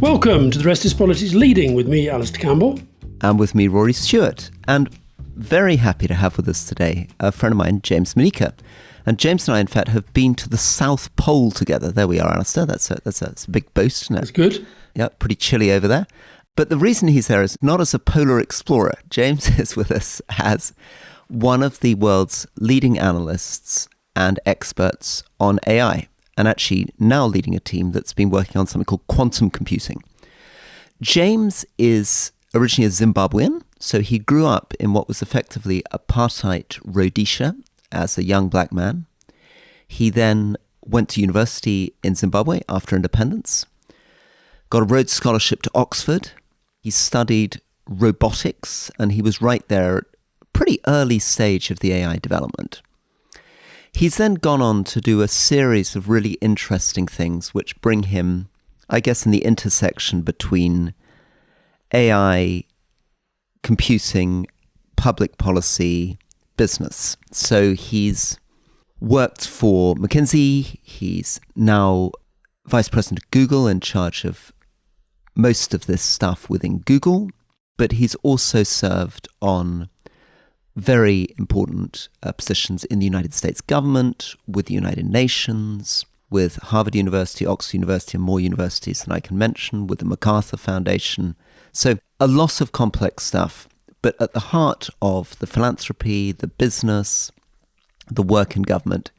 Welcome to The Rest is Politics Leading with me, Alastair Campbell. And with me, Rory Stewart. And very happy to have with us today a friend of mine, James Manyika. And James and I, in fact, have been to the South Pole together. There we are, Alastair. That's a big boast, isn't it? That's good. Yeah, pretty chilly over there. But the reason he's there is not as a polar explorer. James is with us as one of the world's leading analysts and experts on AI, and actually now leading a team that's been working on something called quantum computing. James is originally a Zimbabwean, so he grew up in what was effectively apartheid Rhodesia as a young black man. He then went to university in Zimbabwe after independence, got a Rhodes Scholarship to Oxford. He studied robotics, and he was right there at a pretty early stage of the AI development. He's then gone on to do a series of really interesting things which bring him, I guess, in the intersection between AI, computing, public policy, business. So he's worked for McKinsey. He's now vice president of Google, in charge of most of this stuff within Google. But he's also served on very important positions in the United States government, with the United Nations, with Harvard University, Oxford University, and more universities than I can mention, with the MacArthur Foundation. So a lot of complex stuff. But at the heart of the philanthropy, the business, the work in government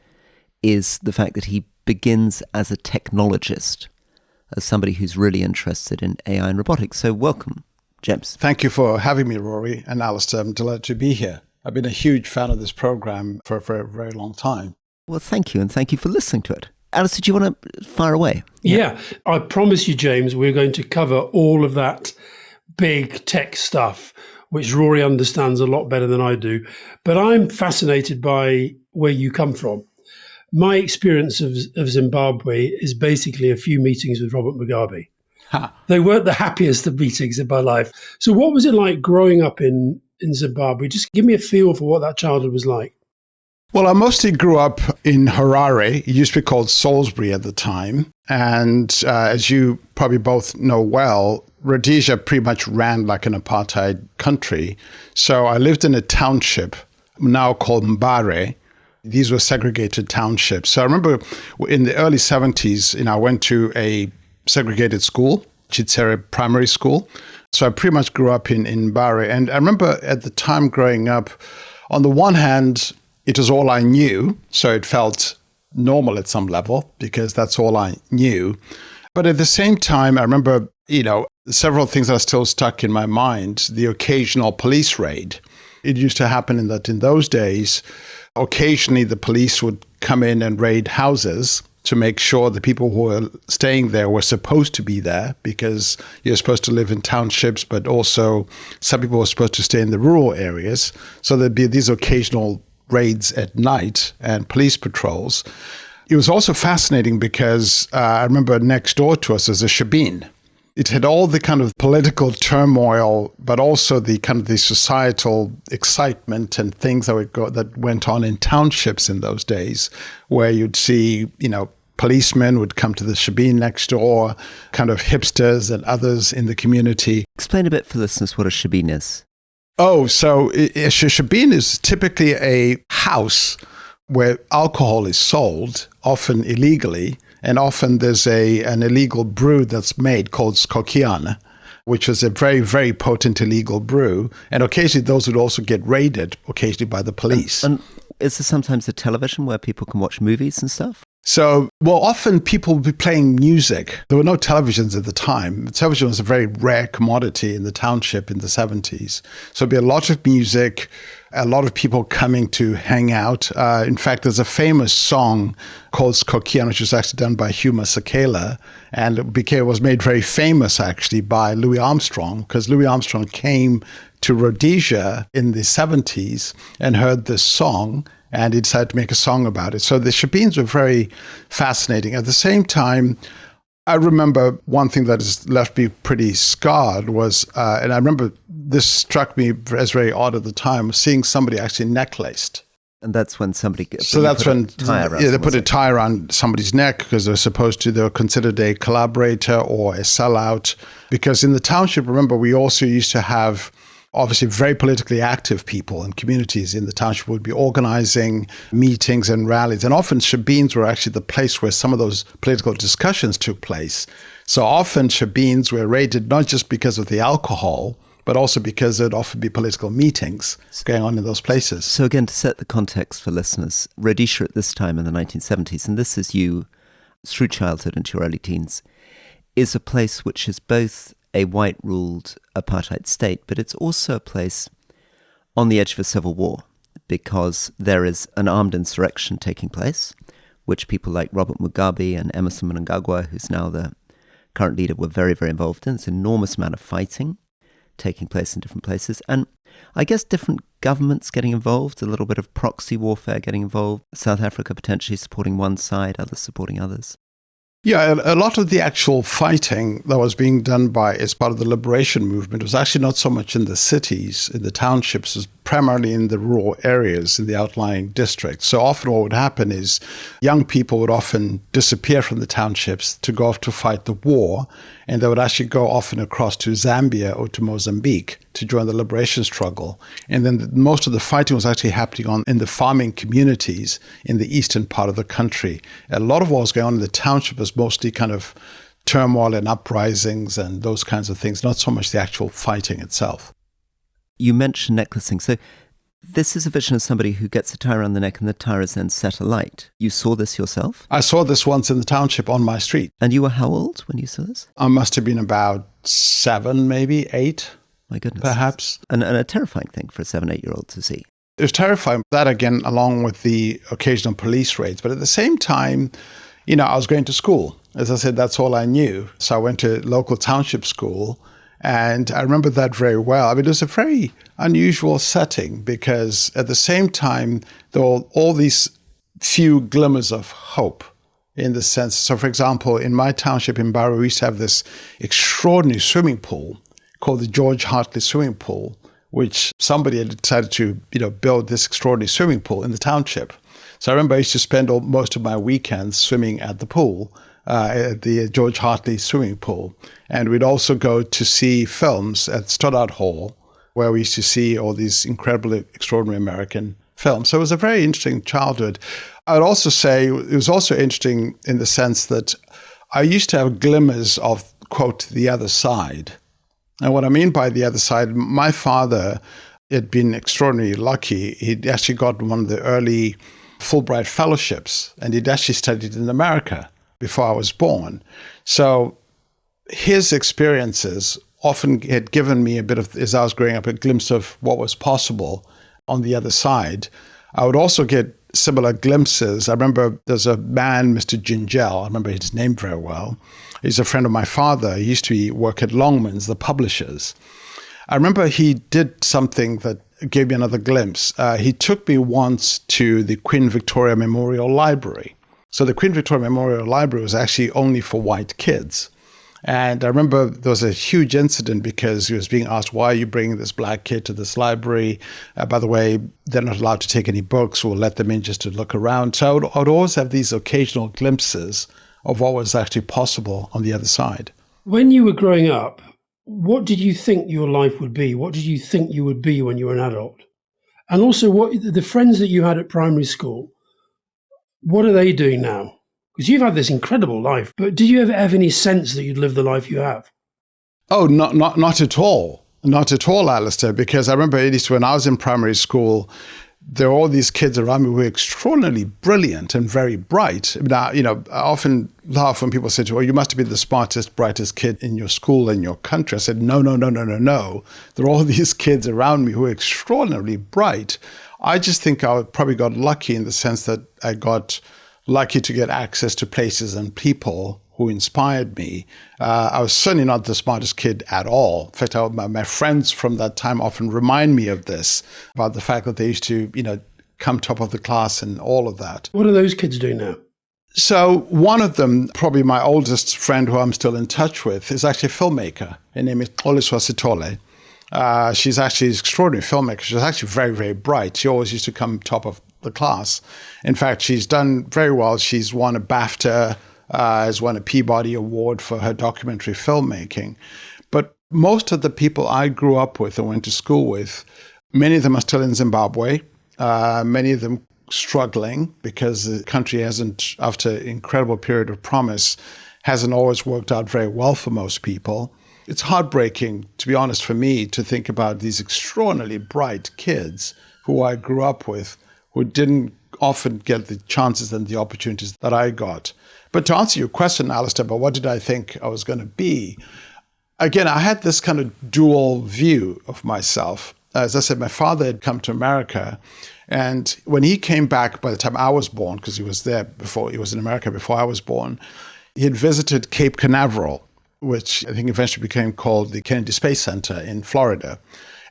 is the fact that he begins as a technologist, as somebody who's really interested in AI and robotics. So welcome, James. Thank you for having me, Rory and Alastair. I'm delighted to be here. I've been a huge fan of this program for a very long time. Well, thank you, and thank you for listening to it. Alastair, do you want to fire away? Yeah, I promise you, James, we're going to cover all of that big tech stuff, which Rory understands a lot better than I do. But I'm fascinated by where you come from. My experience of Zimbabwe is basically a few meetings with Robert Mugabe. They weren't the happiest of meetings in my life. So what was it like growing up in Zimbabwe? Just give me a feel for what that childhood was like. Well, I mostly grew up in Harare. It used to be called Salisbury at the time. And as you probably both know well, Rhodesia pretty much ran like an apartheid country. So I lived in a township now called Mbare. These were segregated townships. So I remember in the early 70s, I went to a segregated school, Chitsere Primary School. So I pretty much grew up in Mbare. And I remember at the time growing up, on the one hand, it was all I knew. So it felt normal at some level because that's all I knew. But at the same time, I remember, several things that are still stuck in my mind. The occasional police raid. It used to happen in those days, occasionally the police would come in and raid houses to make sure the people who were staying there were supposed to be there, because you're supposed to live in townships, but also some people were supposed to stay in the rural areas. So there'd be these occasional raids at night and police patrols. It was also fascinating because I remember next door to us was a shebeen. It had all the kind of political turmoil, but also the kind of the societal excitement and things that went on in townships in those days, where you'd see, policemen would come to the shebeen next door, kind of hipsters and others in the community. Explain a bit for listeners what a shebeen is. Oh, so a shebeen is typically a house where alcohol is sold, often illegally, and often there's an illegal brew that's made called skokiana, which is a very, very potent illegal brew. And occasionally those would also get raided, occasionally by the police. And is there sometimes a television where people can watch movies and stuff? So, often people would be playing music. There were no televisions at the time. Television was a very rare commodity in the township in the 70s. So there'd be a lot of music, a lot of people coming to hang out. In fact, there's a famous song called Skokiana, which was actually done by Hugh Masekela, and it was made very famous actually by Louis Armstrong, because Louis Armstrong came to Rhodesia in the 70s and heard this song, and he decided to make a song about it. So the shebeens were very fascinating. At the same time, I remember one thing that has left me pretty scarred was, and I remember this struck me as very odd at the time, seeing somebody actually necklaced. And that's when somebody they put a tie around somebody's neck because they were considered a collaborator or a sellout. Because in the township, remember, we also used to have obviously very politically active people and communities in the township would be organizing meetings and rallies. And often shebeens were actually the place where some of those political discussions took place. So often shebeens were raided not just because of the alcohol, but also because there'd often be political meetings going on in those places. So again, to set the context for listeners, Rhodesia at this time in the 1970s, and this is you through childhood into your early teens, is a place which is both a white-ruled apartheid state, but it's also a place on the edge of a civil war because there is an armed insurrection taking place, which people like Robert Mugabe and Emerson Mnangagwa, who's now the current leader, were very, very involved in. It's an enormous amount of fighting taking place in different places. And I guess different governments getting involved, a little bit of proxy warfare getting involved, South Africa potentially supporting one side, others supporting others. Yeah, a lot of the actual fighting that was being done as part of the liberation movement was actually not so much in the cities, in the townships, it was primarily in the rural areas, in the outlying districts. So often what would happen is young people would often disappear from the townships to go off to fight the war, and they would actually go often across to Zambia or to Mozambique to join the liberation struggle. And then most of the fighting was actually happening in the farming communities in the eastern part of the country. A lot of what was going on in the township was mostly kind of turmoil and uprisings and those kinds of things, not so much the actual fighting itself. You mentioned necklacing. So this is a vision of somebody who gets a tie around the neck and the tie is then set alight. You saw this yourself? I saw this once in the township on my street. And you were how old when you saw this? I must have been about 7, maybe 8. My goodness. Perhaps. And a terrifying thing for a 7-8-year-old to see. It was terrifying. That again, along with the occasional police raids. But at the same time, I was going to school. As I said, that's all I knew. So I went to local township school. And I remember that very well. I mean, it was a very unusual setting because at the same time, there were all these few glimmers of hope in the sense. So, for example, in my township in Barrow, we used to have this extraordinary swimming pool called the George Hartley swimming pool, which somebody had decided to, build this extraordinary swimming pool in the township. So I remember I used to spend most of my weekends swimming at the pool, at the George Hartley swimming pool. And we'd also go to see films at Stoddart Hall, where we used to see all these incredibly extraordinary American films. So it was a very interesting childhood. I would also say it was also interesting in the sense that I used to have glimmers of, quote, the other side. And what I mean by the other side, my father had been extraordinarily lucky. He'd actually got one of the early Fulbright fellowships, and he'd actually studied in America before I was born. So his experiences often had given me a bit of, as I was growing up, a glimpse of what was possible on the other side. I would also get similar glimpses. I remember there's a man, Mr. Gingell, I remember his name very well. He's a friend of my father. He used to work at Longman's, the publishers. I remember he did something that gave me another glimpse. He took me once to the Queen Victoria Memorial Library. So the Queen Victoria Memorial Library was actually only for white kids. And I remember there was a huge incident because he was being asked, why are you bringing this black kid to this library? By the way, they're not allowed to take any books. We'll let them in just to look around. So I would always have these occasional glimpses of what was actually possible on the other side. When you were growing up, what did you think your life would be? What did you think you would be when you were an adult? And also, what the friends that you had at primary school, what are they doing now? Because you've had this incredible life, but did you ever have any sense that you'd live the life you have? Oh, not at all. Not at all, Alastair, because I remember at least when I was in primary school, there were all these kids around me who were extraordinarily brilliant and very bright. Now, I often laugh when people say to me, you must have been the smartest, brightest kid in your school and your country. I said, no. There are all these kids around me who are extraordinarily bright. I just think I probably got lucky in the sense that I got lucky to get access to places and people who inspired me. I was certainly not the smartest kid at all. In fact, my friends from that time often remind me of this, about the fact that they used to, come top of the class and all of that. What are those kids doing now? So one of them, probably my oldest friend who I'm still in touch with, is actually a filmmaker. Her name is Oliswa Sitole. She's actually an extraordinary filmmaker. She was actually very, very bright. She always used to come top of the class. In fact, she's done very well. She's won a BAFTA, has won a Peabody Award for her documentary filmmaking. But most of the people I grew up with and went to school with, many of them are still in Zimbabwe, many of them struggling because the country hasn't, after an incredible period of promise, hasn't always worked out very well for most people. It's heartbreaking, to be honest, for me to think about these extraordinarily bright kids who I grew up with, who didn't often get the chances and the opportunities that I got. But to answer your question, Alastair, about what did I think I was going to be, again, I had this kind of dual view of myself. As I said, my father had come to America, and when he came back, by the time I was born, because he was there before, he was in America before I was born, he had visited Cape Canaveral, which I think eventually became called the Kennedy Space Center in Florida.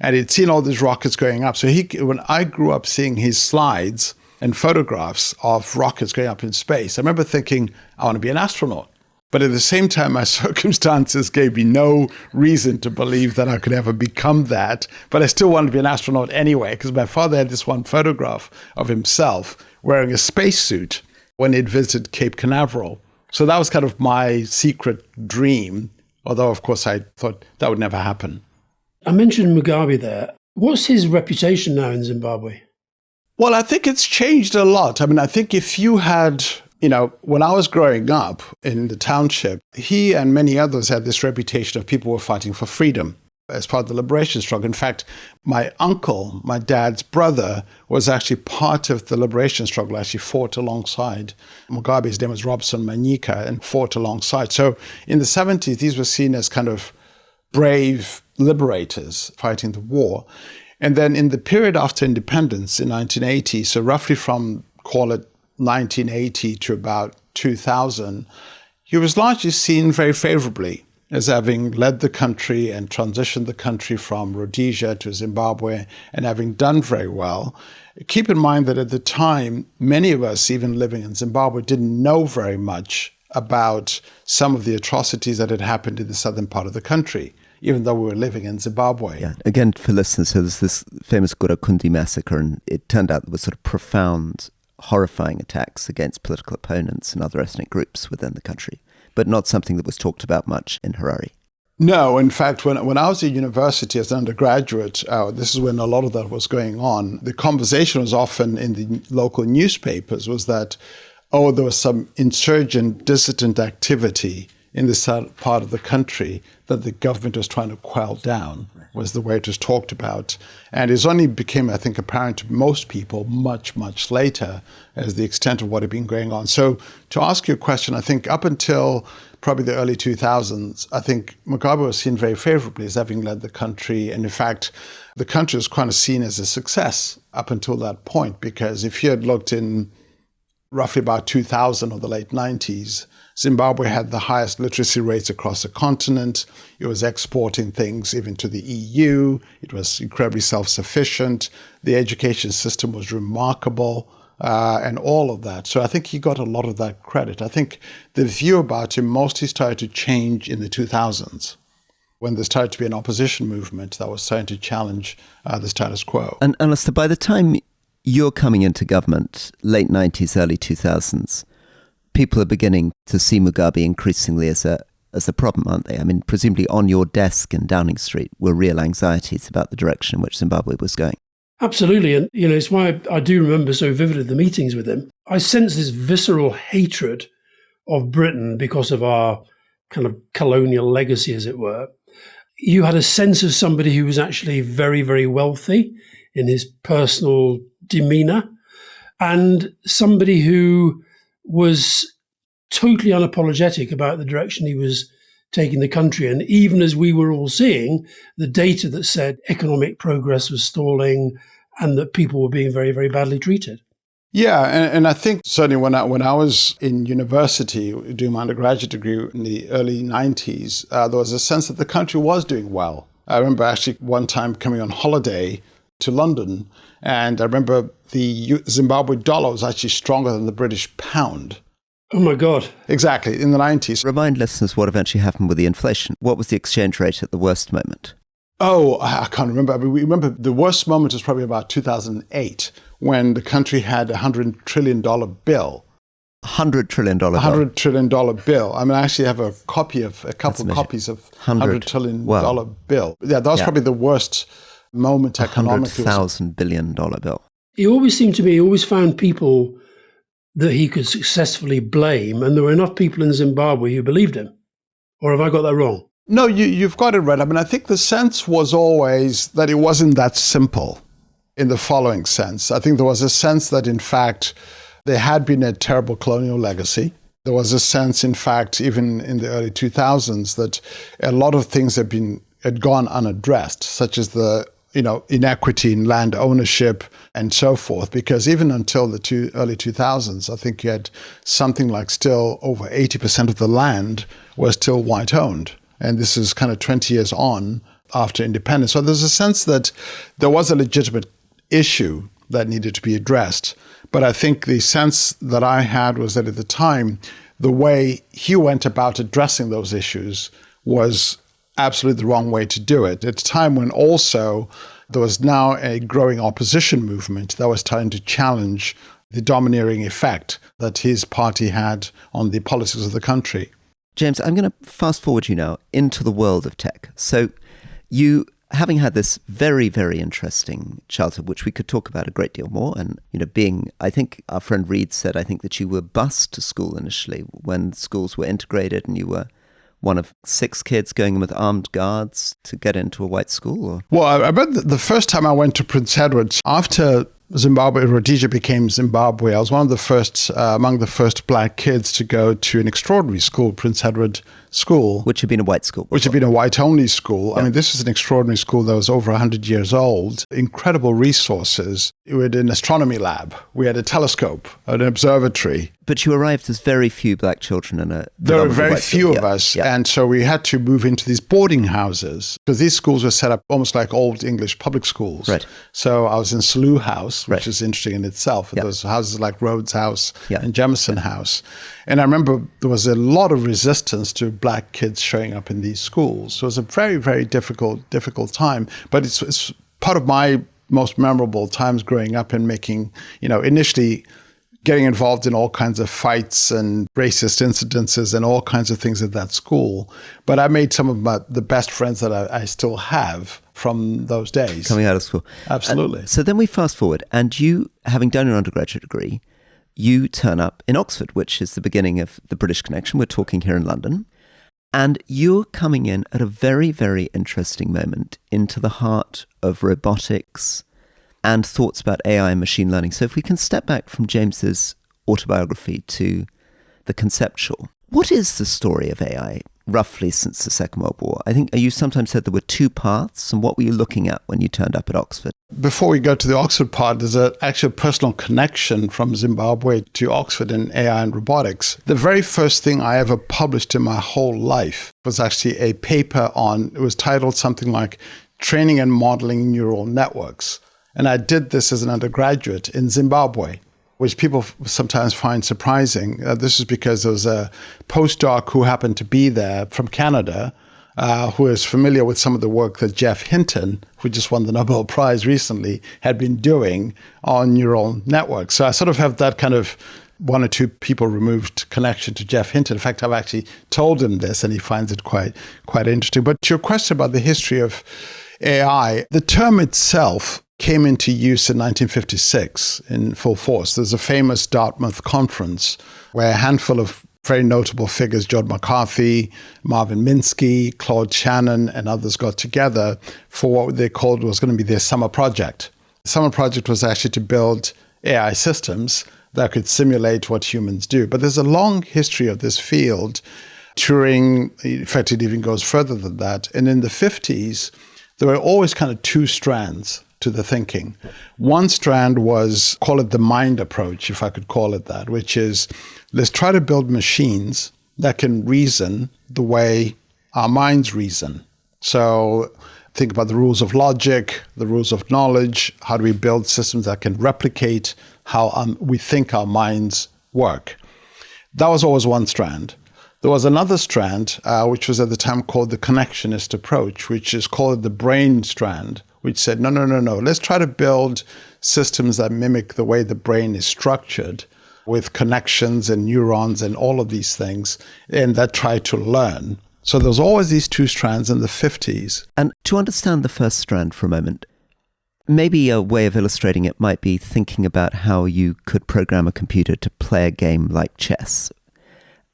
And he'd seen all these rockets going up. So when I grew up seeing his slides and photographs of rockets going up in space, I remember thinking, I want to be an astronaut. But at the same time, my circumstances gave me no reason to believe that I could ever become that. But I still wanted to be an astronaut anyway, because my father had this one photograph of himself wearing a spacesuit when he'd visited Cape Canaveral. So that was kind of my secret dream, although, of course, I thought that would never happen. I mentioned Mugabe there. What's his reputation now in Zimbabwe? Well, I think it's changed a lot. I mean, I think if you had, when I was growing up in the township, he and many others had this reputation of people who were fighting for freedom as part of the liberation struggle. In fact, my uncle, my dad's brother, was actually part of the liberation struggle, actually fought alongside Mugabe. His name was Robson Manyika, and fought alongside. So in the 70s, these were seen as kind of brave liberators fighting the war. And then in the period after independence in 1980, so roughly from, call it 1980 to about 2000, he was largely seen very favorably as having led the country and transitioned the country from Rhodesia to Zimbabwe and having done very well. Keep in mind that at the time, many of us, even living in Zimbabwe, didn't know very much about some of the atrocities that had happened in the southern part of the country, even though we were living in Zimbabwe. Yeah, again, for listeners, so there's this famous Gurakundi massacre, and it turned out there were sort of profound, horrifying attacks against political opponents and other ethnic groups within the country, but not something that was talked about much in Harare. No, in fact, when I was at university as an undergraduate, this is when a lot of that was going on. The conversation was often in the local newspapers was that, there was some insurgent, dissident activity in this part of the country that the government was trying to quell down, was the way it was talked about. And it only became, I think, apparent to most people much, much later as the extent of what had been going on. So to ask you a question, I think up until probably the early 2000s, I think Mugabe was seen very favorably as having led the country. And in fact, the country was kind of seen as a success up until that point, because if you had looked in roughly about 2000 or the late 90s, Zimbabwe had the highest literacy rates across the continent. It was exporting things even to the EU. It was incredibly self-sufficient. The education system was remarkable, and all of that. So I think he got a lot of that credit. I think the view about him mostly started to change in the 2000s, when there started to be an opposition movement that was starting to challenge the status quo. And Alastair, by the time you're coming into government, late 90s, early 2000s, people are beginning to see Mugabe increasingly as a problem, aren't they? I mean, presumably on your desk in Downing Street were real anxieties about the direction in which Zimbabwe was going. Absolutely. And, it's why I do remember so vividly the meetings with him. I sense this visceral hatred of Britain because of our kind of colonial legacy, as it were. You had a sense of somebody who was actually very, very wealthy in his personal demeanor, and somebody who was totally unapologetic about the direction he was taking the country. And even as we were all seeing the data that said economic progress was stalling and that people were being very, very badly treated. Yeah, and I think certainly when I was in university doing my undergraduate degree in the early 90s, there was a sense that the country was doing well. I remember actually one time coming on holiday to London, and I remember the Zimbabwe dollar was actually stronger than the British pound. Oh my God. Exactly, in the 90s. Remind listeners what eventually happened with the inflation. What was the exchange rate at the worst moment? Oh, I can't remember. I mean, we remember the worst moment was probably about 2008 when the country had $100 trillion bill. $100 trillion bill. $100 trillion bill. I mean, I actually have a couple of copies of $100 trillion bill. Yeah, that was probably the worst moment economically. $100,000 billion bill. He always seemed to me, he always found people that he could successfully blame, and there were enough people in Zimbabwe who believed him. Or have I got that wrong? No, you've got it right. I mean, I think the sense was always that it wasn't that simple in the following sense. I think there was a sense that, in fact, there had been a terrible colonial legacy. There was a sense, in fact, even in the early 2000s, that a lot of things had gone unaddressed, such as the inequity in land ownership and so forth. Because even until the early 2000s, I think you had something like still over 80% of the land was still white owned. And this is kind of 20 years on after independence. So there's a sense that there was a legitimate issue that needed to be addressed. But I think the sense that I had was that at the time, the way he went about addressing those issues was absolutely the wrong way to do it. At a time when also there was now a growing opposition movement that was trying to challenge the domineering effect that his party had on the policies of the country. James, I'm going to fast forward you now into the world of tech. So you, having had this very, very interesting childhood, which we could talk about a great deal more, and, I think our friend Reed said, I think that you were bused to school initially when schools were integrated and you were one of 6 kids going in with armed guards to get into a white school? Or? Well, I remember the first time I went to Prince Edward, after Rhodesia became Zimbabwe, I was one of the first, among the first black kids to go to an extraordinary school, Prince Edward School. Which had been a white school before. Which had been a white-only school. Yeah. I mean, this was an extraordinary school that was over 100 years old. Incredible resources. We had an astronomy lab. We had a telescope, an observatory. But you arrived as very few black children in a... There were very few of us. Yeah. And so we had to move into these boarding houses because these schools were set up almost like old English public schools. Right. So I was in Slough House, which is interesting in itself. Yeah. Those houses like Rhodes House and Jemison House. And I remember there was a lot of resistance to black kids showing up in these schools. So it was a very, very difficult time. But it's part of my most memorable times growing up and making, initially getting involved in all kinds of fights and racist incidences and all kinds of things at that school. But I made some of the best friends that I still have from those days. Coming out of school. Absolutely. So then we fast forward, and you, having done your undergraduate degree, you turn up in Oxford, which is the beginning of the British connection. We're talking here in London. And you're coming in at a very, very interesting moment into the heart of robotics and thoughts about AI and machine learning. So if we can step back from James's autobiography to the conceptual, what is the story of AI roughly since the Second World War? I think you sometimes said there were 2 paths, and what were you looking at when you turned up at Oxford? Before we go to the Oxford part, there's an actual personal connection from Zimbabwe to Oxford in AI and robotics. The very first thing I ever published in my whole life was actually a paper it was titled something like Training and Modeling Neural Networks. And I did this as an undergraduate in Zimbabwe, which people sometimes find surprising. This is because there was a postdoc who happened to be there from Canada, who is familiar with some of the work that Jeff Hinton, who just won the Nobel Prize recently, had been doing on neural networks. So I sort of have that kind of 1 or 2 people removed connection to Jeff Hinton. In fact, I've actually told him this, and he finds it quite interesting. But to your question about the history of AI, the term itself came into use in 1956 in full force. There's a famous Dartmouth conference where a handful of very notable figures, John McCarthy, Marvin Minsky, Claude Shannon, and others got together for what they called was going to be their summer project. The summer project was actually to build AI systems that could simulate what humans do. But there's a long history of this field. Turing, in fact, it even goes further than that. And in the 50s, there were always kind of 2 strands to the thinking. One strand was, call it the mind approach, if I could call it that, which is let's try to build machines that can reason the way our minds reason. So think about the rules of logic, the rules of knowledge. How do we build systems that can replicate how we think our minds work? That was always one strand. There was another strand, which was at the time called the connectionist approach, which is called the brain strand, which said, no. Let's try to build systems that mimic the way the brain is structured with connections and neurons and all of these things, and that try to learn. So there's always these two strands in the 50s. And to understand the first strand for a moment, maybe a way of illustrating it might be thinking about how you could program a computer to play a game like chess.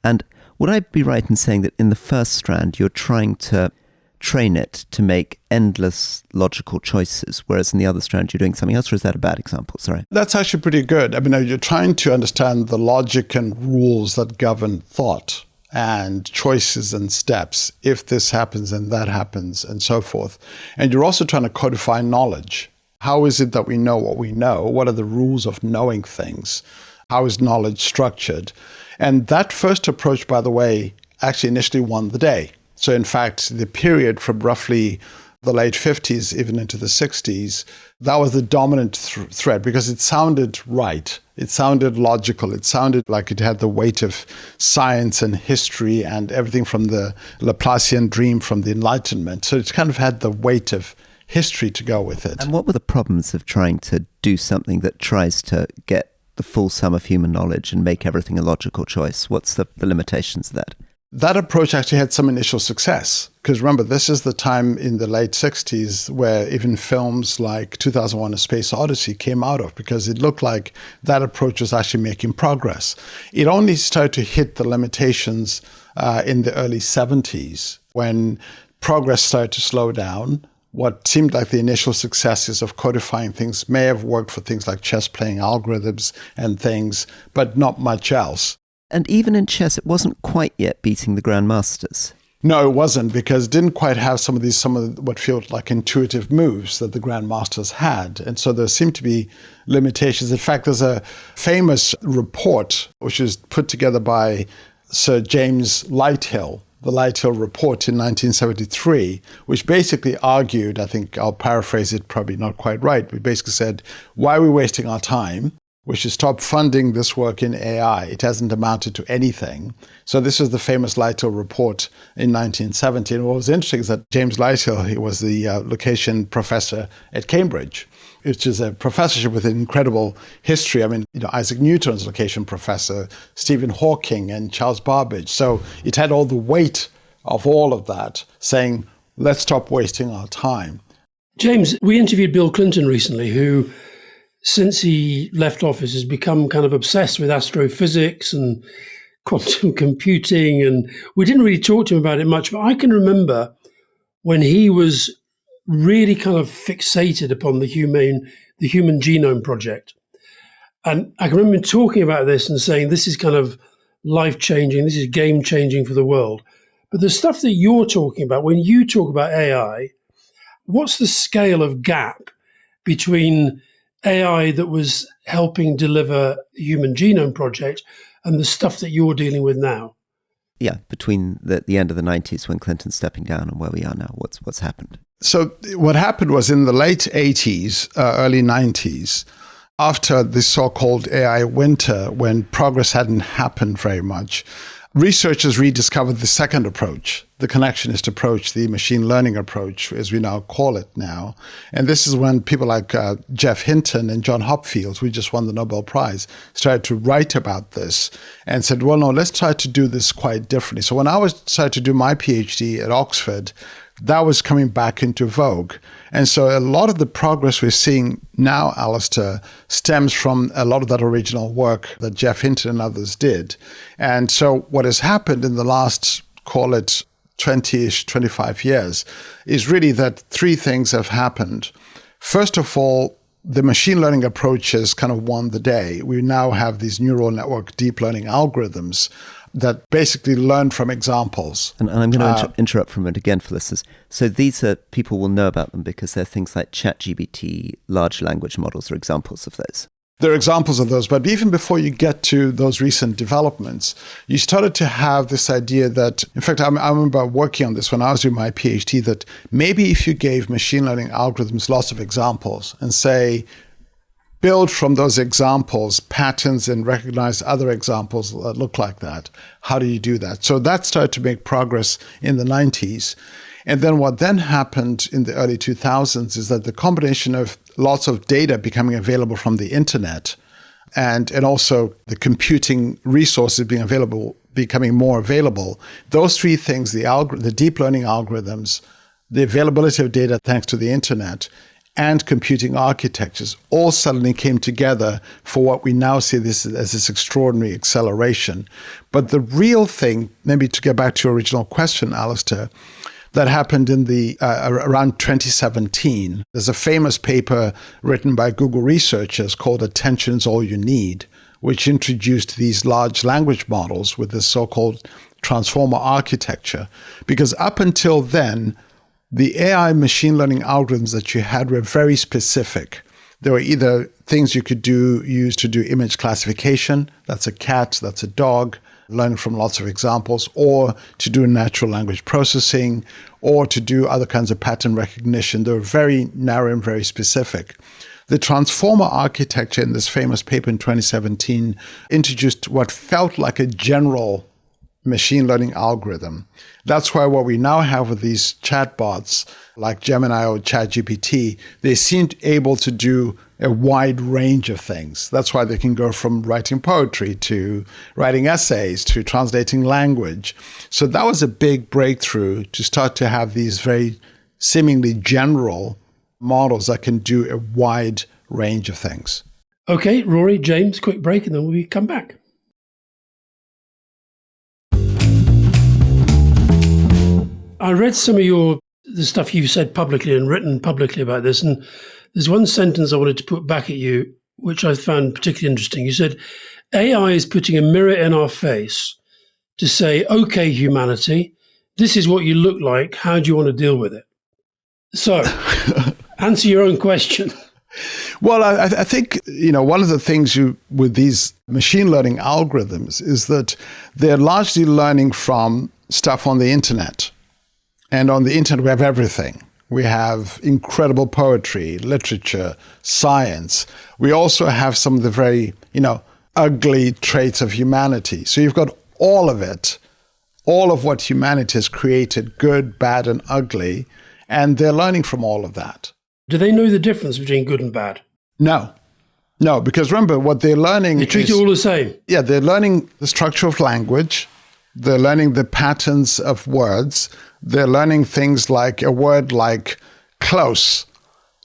And would I be right in saying that in the first strand, you're trying to train it to make endless logical choices, whereas in the other strand, you're doing something else? Or is that a bad example? Sorry. That's actually pretty good. I mean, you're trying to understand the logic and rules that govern thought and choices and steps, if this happens and that happens and so forth. And you're also trying to codify knowledge. How is it that we know what we know? What are the rules of knowing things? How is knowledge structured? And that first approach, by the way, actually initially won the day. So in fact, the period from roughly the late 50s, even into the 60s, that was the dominant thread because it sounded right. It sounded logical. It sounded like it had the weight of science and history and everything from the Laplacian dream, from the Enlightenment. So it kind of had the weight of history to go with it. And what were the problems of trying to do something that tries to get the full sum of human knowledge and make everything a logical choice? What's the limitations of that? That approach actually had some initial success. Because remember, this is the time in the late 60s where even films like 2001: A Space Odyssey came out of, because it looked like that approach was actually making progress. It only started to hit the limitations in the early 70s when progress started to slow down. What seemed like the initial successes of codifying things may have worked for things like chess playing algorithms and things, but not much else. And even in chess, it wasn't quite yet beating the grandmasters. No, it wasn't, because it didn't quite have some of what felt like intuitive moves that the grandmasters had. And so there seemed to be limitations. In fact, there's a famous report which was put together by Sir James Lighthill, the Lighthill Report in 1973, which basically argued, I think I'll paraphrase it, probably not quite right, but basically said, why are we wasting our time? We should stop funding this work in AI. It hasn't amounted to anything. So this was the famous Lighthill Report in 1970. And what was interesting is that James Lighthill, he was the location professor at Cambridge, which is a professorship with an incredible history. I mean, Isaac Newton's location professor, Stephen Hawking, and Charles Babbage. So it had all the weight of all of that saying, let's stop wasting our time. James, we interviewed Bill Clinton recently, who, since he left office, has become kind of obsessed with astrophysics and quantum computing. And we didn't really talk to him about it much, but I can remember when he was really kind of fixated upon the Human Genome Project. And I can remember him talking about this and saying, this is kind of life-changing, this is game-changing for the world. But the stuff that you're talking about, when you talk about AI, what's the scale of gap between AI that was helping deliver the Human Genome Project and the stuff that you're dealing with now? Yeah, between the end of the 90s when Clinton's stepping down and where we are now, what's happened? So what happened was in the late 80s, early 90s, after the so-called AI winter, when progress hadn't happened very much, researchers rediscovered the second approach, the connectionist approach, the machine learning approach, as we now call it now. And this is when people like Jeff Hinton and John Hopfield, who just won the Nobel Prize, started to write about this and said, well, no, let's try to do this quite differently. So when I started to do my PhD at Oxford, that was coming back into vogue. And so a lot of the progress we're seeing now, Alastair, stems from a lot of that original work that Jeff Hinton and others did. And so what has happened in the last, call it 20-ish, 25 years, is really that three things have happened. First of all, the machine learning approach has kind of won the day. We now have these neural network deep learning algorithms that basically learn from examples. And I'm going to interrupt for a minute again for listeners. So these are, people will know about them because they're things like ChatGPT, large language models are examples of those. There are examples of those, but even before you get to those recent developments, you started to have this idea that, in fact, I remember working on this when I was doing my PhD, that maybe if you gave machine learning algorithms lots of examples and say, build from those examples patterns and recognize other examples that look like that. How do you do that? So that started to make progress in the 90s. And then what then happened in the early 2000s is that the combination of lots of data becoming available from the internet and also the computing resources becoming more available, those three things, the deep learning algorithms, the availability of data thanks to the internet, and computing architectures all suddenly came together for what we now see this as this extraordinary acceleration. But the real thing, maybe to get back to your original question, Alastair, that happened in the around 2017. There's a famous paper written by Google researchers called Attention's All You Need, which introduced these large language models with this so-called transformer architecture. Because up until then, the AI machine learning algorithms that you had were very specific. There were either things you could use to do image classification, that's a cat, that's a dog, learning from lots of examples, or to do natural language processing, or to do other kinds of pattern recognition. They were very narrow and very specific. The transformer architecture in this famous paper in 2017 introduced what felt like a general machine learning algorithm. That's why what we now have with these chatbots like Gemini or ChatGPT, they seem able to do a wide range of things. That's why they can go from writing poetry to writing essays to translating language. So that was a big breakthrough to start to have these very seemingly general models that can do a wide range of things. Okay, Rory, James, quick break and then we'll come back. I read some of the stuff you've said publicly and written publicly about this, and there's one sentence I wanted to put back at you, which I found particularly interesting. You said, AI is putting a mirror in our face to say, okay, humanity, this is what you look like. How do you want to deal with it? So, answer your own question. Well, I think, one of the things with these machine learning algorithms is that they're largely learning from stuff on the internet. And on the internet, we have everything. We have incredible poetry, literature, science. We also have some of the very, ugly traits of humanity. So you've got all of it, all of what humanity has created, good, bad, and ugly, and they're learning from all of that. Do they know the difference between good and bad? No, because remember, what they're learning They treat it all the same. Yeah, they're learning the structure of language. They're learning the patterns of words. They're learning things like a word like close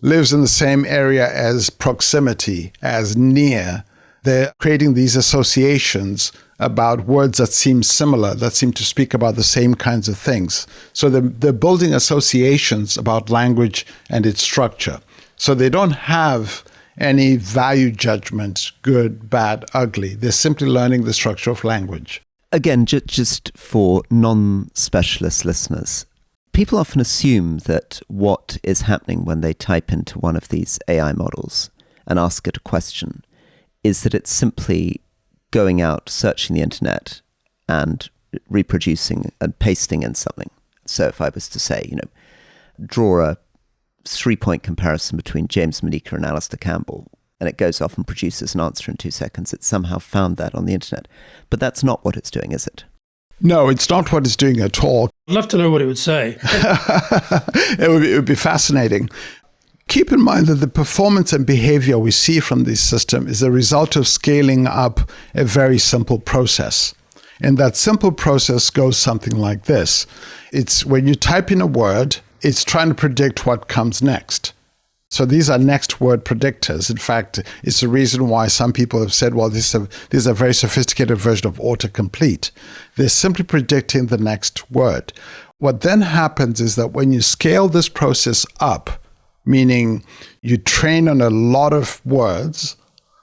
lives in the same area as proximity, as near. They're creating these associations about words that seem similar, that seem to speak about the same kinds of things. So they're building associations about language and its structure. So they don't have any value judgment, good, bad, ugly. They're simply learning the structure of language. Again, just for non-specialist listeners, people often assume that what is happening when they type into one of these AI models and ask it a question is that it's simply going out, searching the internet and reproducing and pasting in something. So if I was to say, draw a 3-point comparison between James Manyika and Alastair Campbell, and it goes off and produces an answer in 2 seconds, it's somehow found that on the internet. But that's not what it's doing, is it? No, it's not what it's doing at all. I'd love to know what it would say. It would be fascinating. Keep in mind that the performance and behavior we see from this system is a result of scaling up a very simple process. And that simple process goes something like this. It's when you type in a word, it's trying to predict what comes next. So these are next word predictors. In fact, it's the reason why some people have said, well, this is a very sophisticated version of autocomplete. They're simply predicting the next word. What then happens is that when you scale this process up, meaning you train on a lot of words,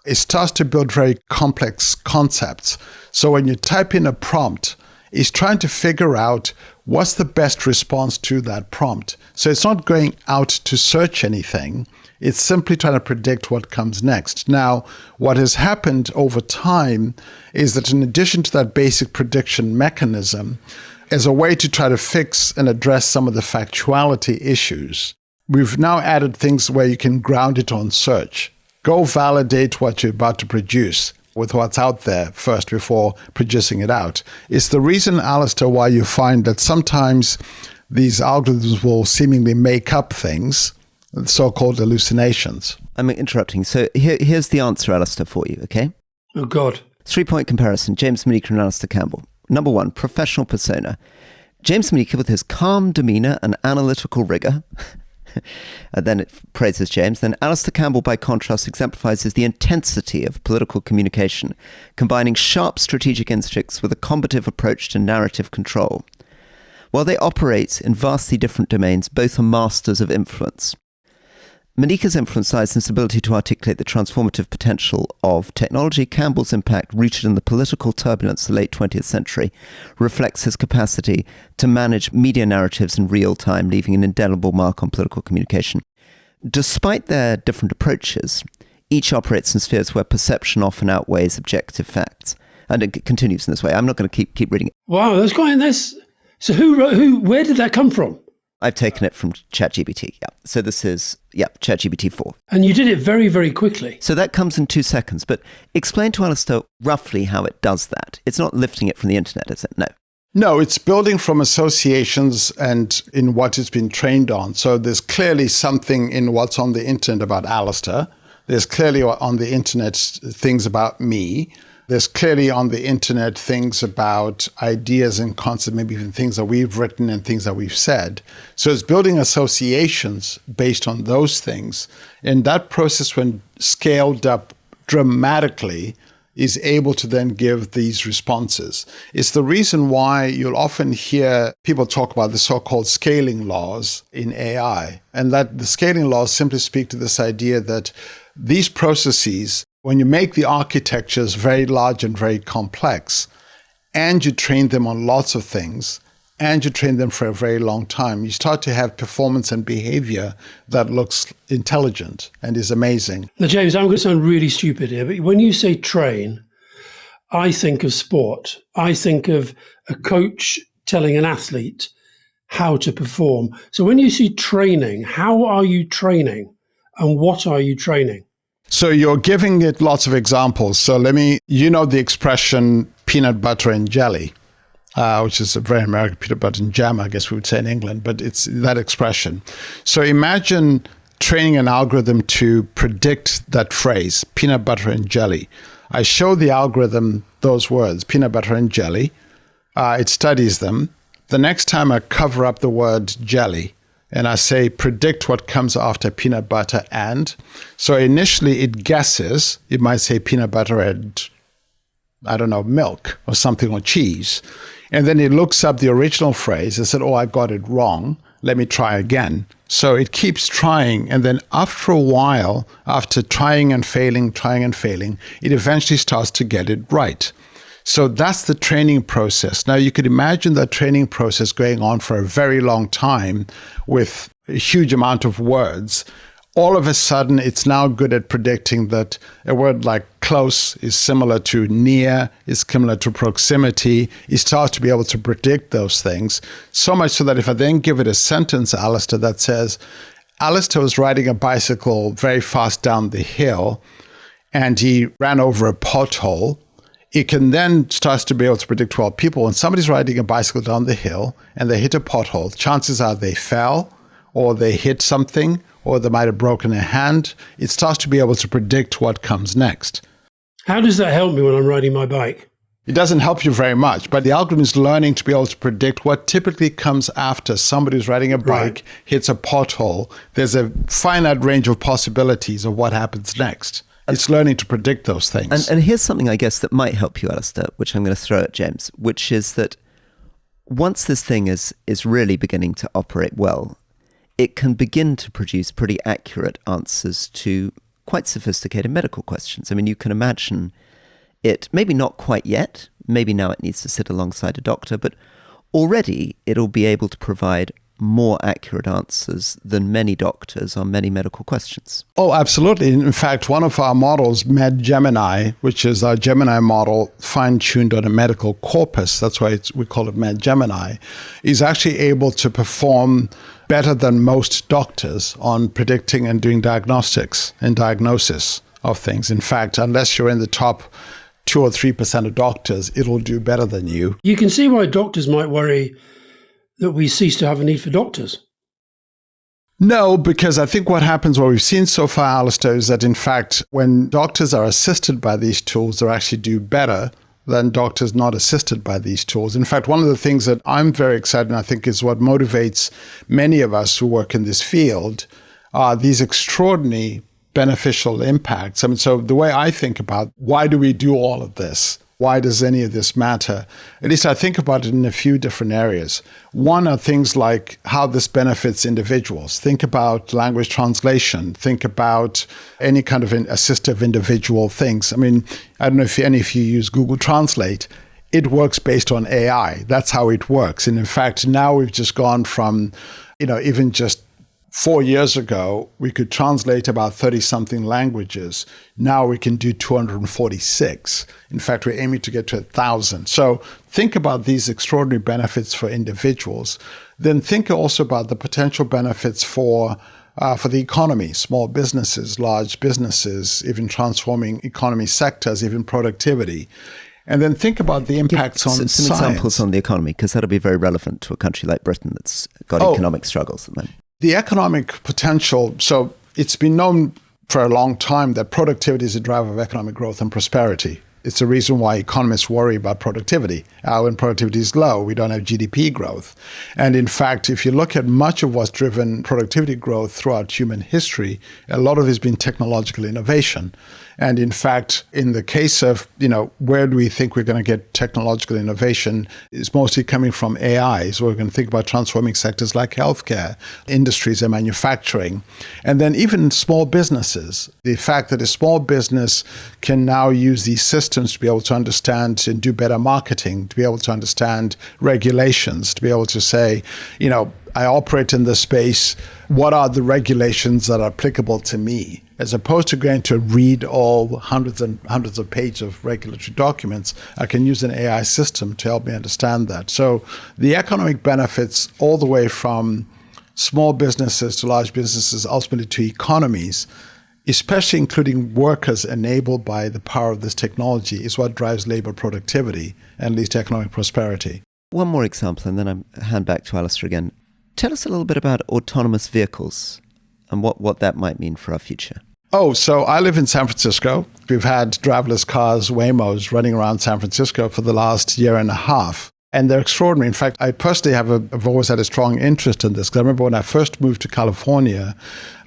it starts to build very complex concepts. So when you type in a prompt, it's trying to figure out what's the best response to that prompt. So it's not going out to search anything. It's simply trying to predict what comes next. Now, what has happened over time is that in addition to that basic prediction mechanism, as a way to try to fix and address some of the factuality issues, we've now added things where you can ground it on search. Go validate what you're about to produce with what's out there first before producing it out. It's the reason, Alastair, why you find that sometimes these algorithms will seemingly make up things, so-called hallucinations. I'm interrupting. So here's the answer, Alastair, for you, okay? Oh, God. 3-point comparison, James Manyika and Alastair Campbell. Number 1, professional persona. James Manyika, with his calm demeanour and analytical rigour, and then it praises James. Then Alastair Campbell, by contrast, exemplifies the intensity of political communication, combining sharp strategic instincts with a combative approach to narrative control. While they operate in vastly different domains, both are masters of influence. Manyika's influence lies in his ability to articulate the transformative potential of technology. Campbell's impact, rooted in the political turbulence of the late 20th century, reflects his capacity to manage media narratives in real time, leaving an indelible mark on political communication. Despite their different approaches, each operates in spheres where perception often outweighs objective facts. And it continues in this way. I'm not going to keep reading it. Wow, that's quite nice. So where did that come from? I've taken it from ChatGPT, yeah. So this is, ChatGPT 4. And you did it very, very quickly. So that comes in 2 seconds. But explain to Alastair roughly how it does that. It's not lifting it from the internet, is it? No. No, it's building from associations and in what it's been trained on. So there's clearly something in what's on the internet about Alastair. There's clearly on the internet things about me. There's clearly on the internet things about ideas and concepts, maybe even things that we've written and things that we've said. So it's building associations based on those things. And that process, when scaled up dramatically, is able to then give these responses. It's the reason why you'll often hear people talk about the so-called scaling laws in AI. And that the scaling laws simply speak to this idea that these processes, when you make the architectures very large and very complex, and you train them on lots of things, and you train them for a very long time, you start to have performance and behavior that looks intelligent and is amazing. Now, James, I'm going to sound really stupid here, but when you say train, I think of sport. I think of a coach telling an athlete how to perform. So when you see training, how are you training and what are you training? So you're giving it lots of examples. So you know the expression peanut butter and jelly, which is a very American peanut butter and jam, I guess we would say in England, but it's that expression. So imagine training an algorithm to predict that phrase, peanut butter and jelly. I show the algorithm those words, peanut butter and jelly. It studies them. The next time I cover up the word jelly, and I say, predict what comes after peanut butter and. So initially it guesses. It might say peanut butter and, milk or something, or cheese. And then it looks up the original phrase and said, I got it wrong. Let me try again. So it keeps trying. And then after a while, after trying and failing, it eventually starts to get it right. So that's the training process. Now, you could imagine that training process going on for a very long time with a huge amount of words. All of a sudden, it's now good at predicting that a word like close is similar to near, is similar to proximity. It starts to be able to predict those things. So much so that if I then give it a sentence, Alastair, that says, Alastair was riding a bicycle very fast down the hill and he ran over a pothole, it can then start to be able to predict, well, when somebody's riding a bicycle down the hill and they hit a pothole, chances are they fell or they hit something or they might have broken a hand. It starts to be able to predict what comes next. How does that help me when I'm riding my bike? It doesn't help you very much, but the algorithm is learning to be able to predict what typically comes after somebody who's riding a bike, hits a pothole. There's a finite range of possibilities of what happens next. It's learning to predict those things. And here's something, I guess, that might help you, Alastair, which I'm going to throw at James, which is that once this thing is really beginning to operate well, it can begin to produce pretty accurate answers to quite sophisticated medical questions. I mean, you can imagine it, maybe not quite yet, maybe now it needs to sit alongside a doctor, but already it'll be able to provide more accurate answers than many doctors on many medical questions. Oh, absolutely. In fact, one of our models, MedGemini, which is our Gemini model fine-tuned on a medical corpus, that's why we call it MedGemini, is actually able to perform better than most doctors on predicting and doing diagnostics and diagnosis of things. In fact, unless you're in the top 2 or 3% of doctors, it'll do better than you. You can see why doctors might worry that we cease to have a need for doctors. No, because I think what happens, what we've seen so far, Alastair, is that in fact, when doctors are assisted by these tools, they actually do better than doctors not assisted by these tools. In fact, one of the things that I'm very excited, and I think is what motivates many of us who work in this field, are these extraordinary beneficial impacts. I mean, so the way I think about why do we do all of this? Why does any of this matter? At least I think about it in a few different areas. One are things like how this benefits individuals. Think about language translation. Think about any kind of assistive individual things. I mean, I don't know if any of you use Google Translate. It works based on AI. That's how it works. And in fact, now we've just gone from, even just 4 years ago, we could translate about 30-something languages. Now we can do 246. In fact, we're aiming to get to 1,000. So think about these extraordinary benefits for individuals. Then think also about the potential benefits for the economy, small businesses, large businesses, even transforming economy sectors, even productivity. And then think about the impacts on some science. examples on the economy, because that'll be very relevant to a country like Britain that's got economic struggles at the moment. The economic potential, so it's been known for a long time that productivity is a driver of economic growth and prosperity. It's the reason why economists worry about productivity. When productivity is low, we don't have GDP growth. And in fact, if you look at much of what's driven productivity growth throughout human history, a lot of it has been technological innovation. And in fact, in the case of, where do we think we're going to get technological innovation, is mostly coming from AI. So we're going to think about transforming sectors like healthcare, industries and manufacturing. And then even small businesses. The fact that a small business can now use these systems to be able to understand and do better marketing, to be able to understand regulations, to be able to say, I operate in this space. What are the regulations that are applicable to me? As opposed to going to read all hundreds and hundreds of pages of regulatory documents, I can use an AI system to help me understand that. So the economic benefits all the way from small businesses to large businesses, ultimately to economies, especially including workers enabled by the power of this technology, is what drives labor productivity and leads to economic prosperity. One more example, and then I hand back to Alastair again. Tell us a little bit about autonomous vehicles and what that might mean for our future. So I live in San Francisco. We've had driverless cars, Waymos, running around San Francisco for the last year and a half. And they're extraordinary. In fact, I personally have always had a strong interest in this. Because I remember when I first moved to California,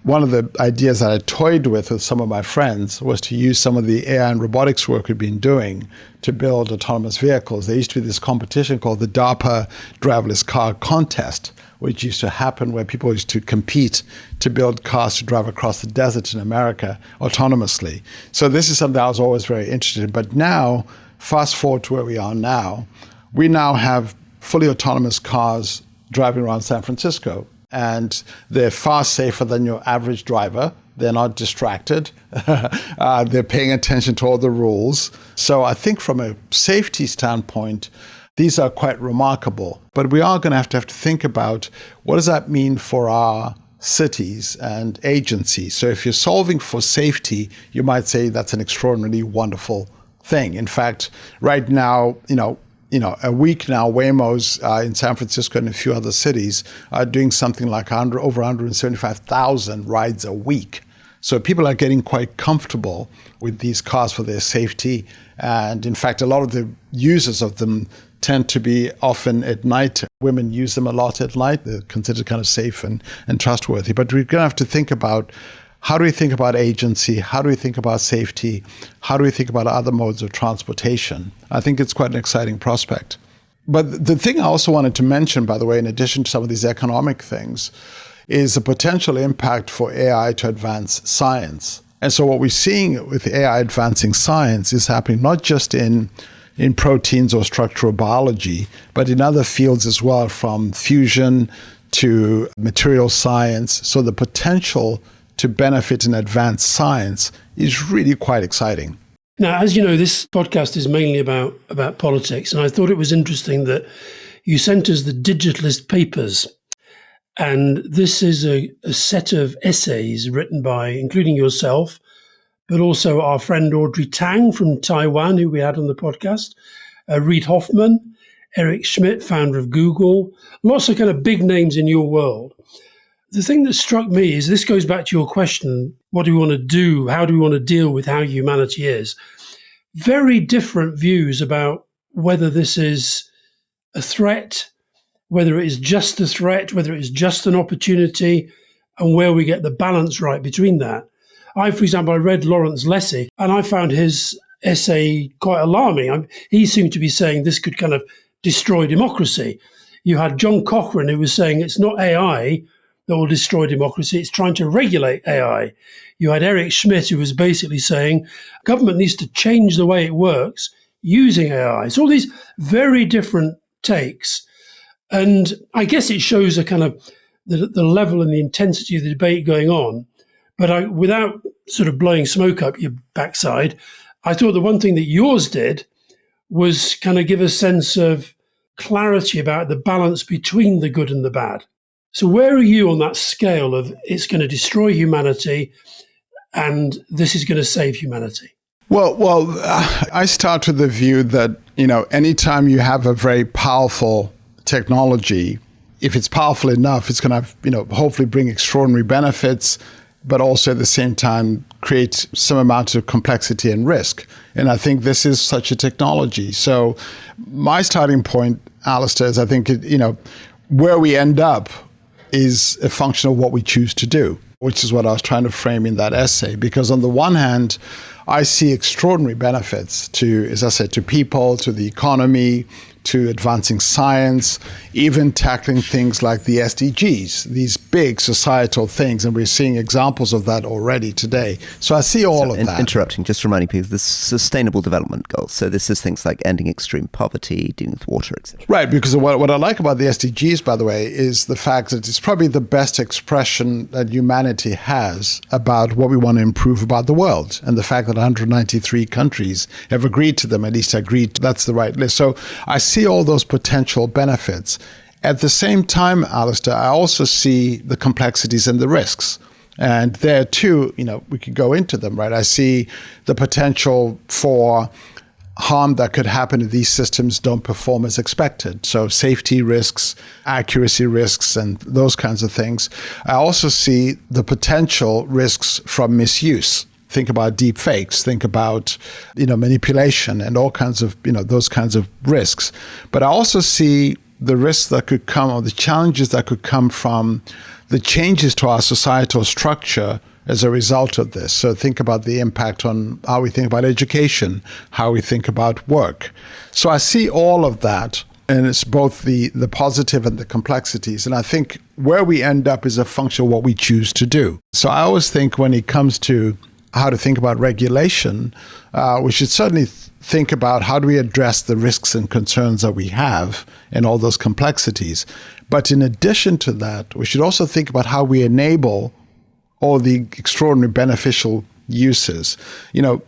one of the ideas that I toyed with some of my friends was to use some of the AI and robotics work we've been doing to build autonomous vehicles. There used to be this competition called the DARPA Driverless Car Contest, which used to happen where people used to compete to build cars to drive across the desert in America autonomously. So this is something I was always very interested in. But now, fast forward to where we are now, we now have fully autonomous cars driving around San Francisco. And they're far safer than your average driver. They're not distracted. They're paying attention to all the rules. So I think from a safety standpoint, these are quite remarkable. But we are going to have to think about what does that mean for our cities and agencies. So if you're solving for safety, you might say that's an extraordinarily wonderful thing. In fact, right now, a week now, Waymos in San Francisco and a few other cities are doing something like over 175,000 rides a week. So people are getting quite comfortable with these cars for their safety. And in fact, a lot of the users of them tend to be often at night. Women use them a lot at night. They're considered kind of safe and trustworthy. But we're going to have to think about how do we think about agency? How do we think about safety? How do we think about other modes of transportation? I think it's quite an exciting prospect. But the thing I also wanted to mention, by the way, in addition to some of these economic things, is the potential impact for AI to advance science. And so what we're seeing with AI advancing science is happening not just in proteins or structural biology, but in other fields as well, from fusion to material science. So the potential to benefit in advanced science is really quite exciting. Now, as you know, this podcast is mainly about politics, and I thought it was interesting that you sent us the Digitalist papers. And this is a set of essays written by, including yourself, but also our friend Audrey Tang from Taiwan, who we had on the podcast, Reid Hoffman, Eric Schmidt, founder of Google, lots of kind of big names in your world. The thing that struck me is this goes back to your question, what do we want to do? How do we want to deal with how humanity is? Very different views about whether this is a threat, whether it is just a threat, whether it is just an opportunity, and where we get the balance right between that. For example, I read Lawrence Lessig, and I found his essay quite alarming. He seemed to be saying this could kind of destroy democracy. You had John Cochrane, who was saying it's not AI that will destroy democracy, it's trying to regulate AI. You had Eric Schmidt, who was basically saying government needs to change the way it works using AI. So all these very different takes. And I guess it shows a kind of the level and the intensity of the debate going on. But without sort of blowing smoke up your backside, I thought the one thing that yours did was kind of give a sense of clarity about the balance between the good and the bad. So where are you on that scale of it's going to destroy humanity and this is going to save humanity? Well, I start with the view that, anytime you have a very powerful technology, if it's powerful enough, it's going to, hopefully bring extraordinary benefits, but also at the same time create some amount of complexity and risk. And I think this is such a technology. So my starting point, Alastair, is I think, where we end up is a function of what we choose to do, which is what I was trying to frame in that essay. Because on the one hand, I see extraordinary benefits to, as I said, to people, to the economy, to advancing science, even tackling things like the SDGs, these big societal things. And we're seeing examples of that already today. So I see all of that. Interrupting, just reminding people, the Sustainable Development Goals. So this is things like ending extreme poverty, dealing with water, etc. Right, because what I like about the SDGs, by the way, is the fact that it's probably the best expression that humanity has about what we want to improve about the world. And the fact that 193 countries have agreed to them, at least agreed, that's the right list. So I see all those potential benefits. At the same time, Alastair, I also see the complexities and the risks. And there too, we could go into them, right? I see the potential for harm that could happen if these systems don't perform as expected. So safety risks, accuracy risks, and those kinds of things. I also see the potential risks from misuse. Think about deep fakes, think about, manipulation and all kinds of, those kinds of risks. But I also see the risks that could come, or the challenges that could come from the changes to our societal structure as a result of this. So think about the impact on how we think about education, how we think about work. So I see all of that, and it's both the positive and the complexities. And I think where we end up is a function of what we choose to do. So I always think when it comes to how to think about regulation, we should certainly think about how do we address the risks and concerns that we have and all those complexities. But in addition to that, we should also think about how we enable all the extraordinary beneficial uses.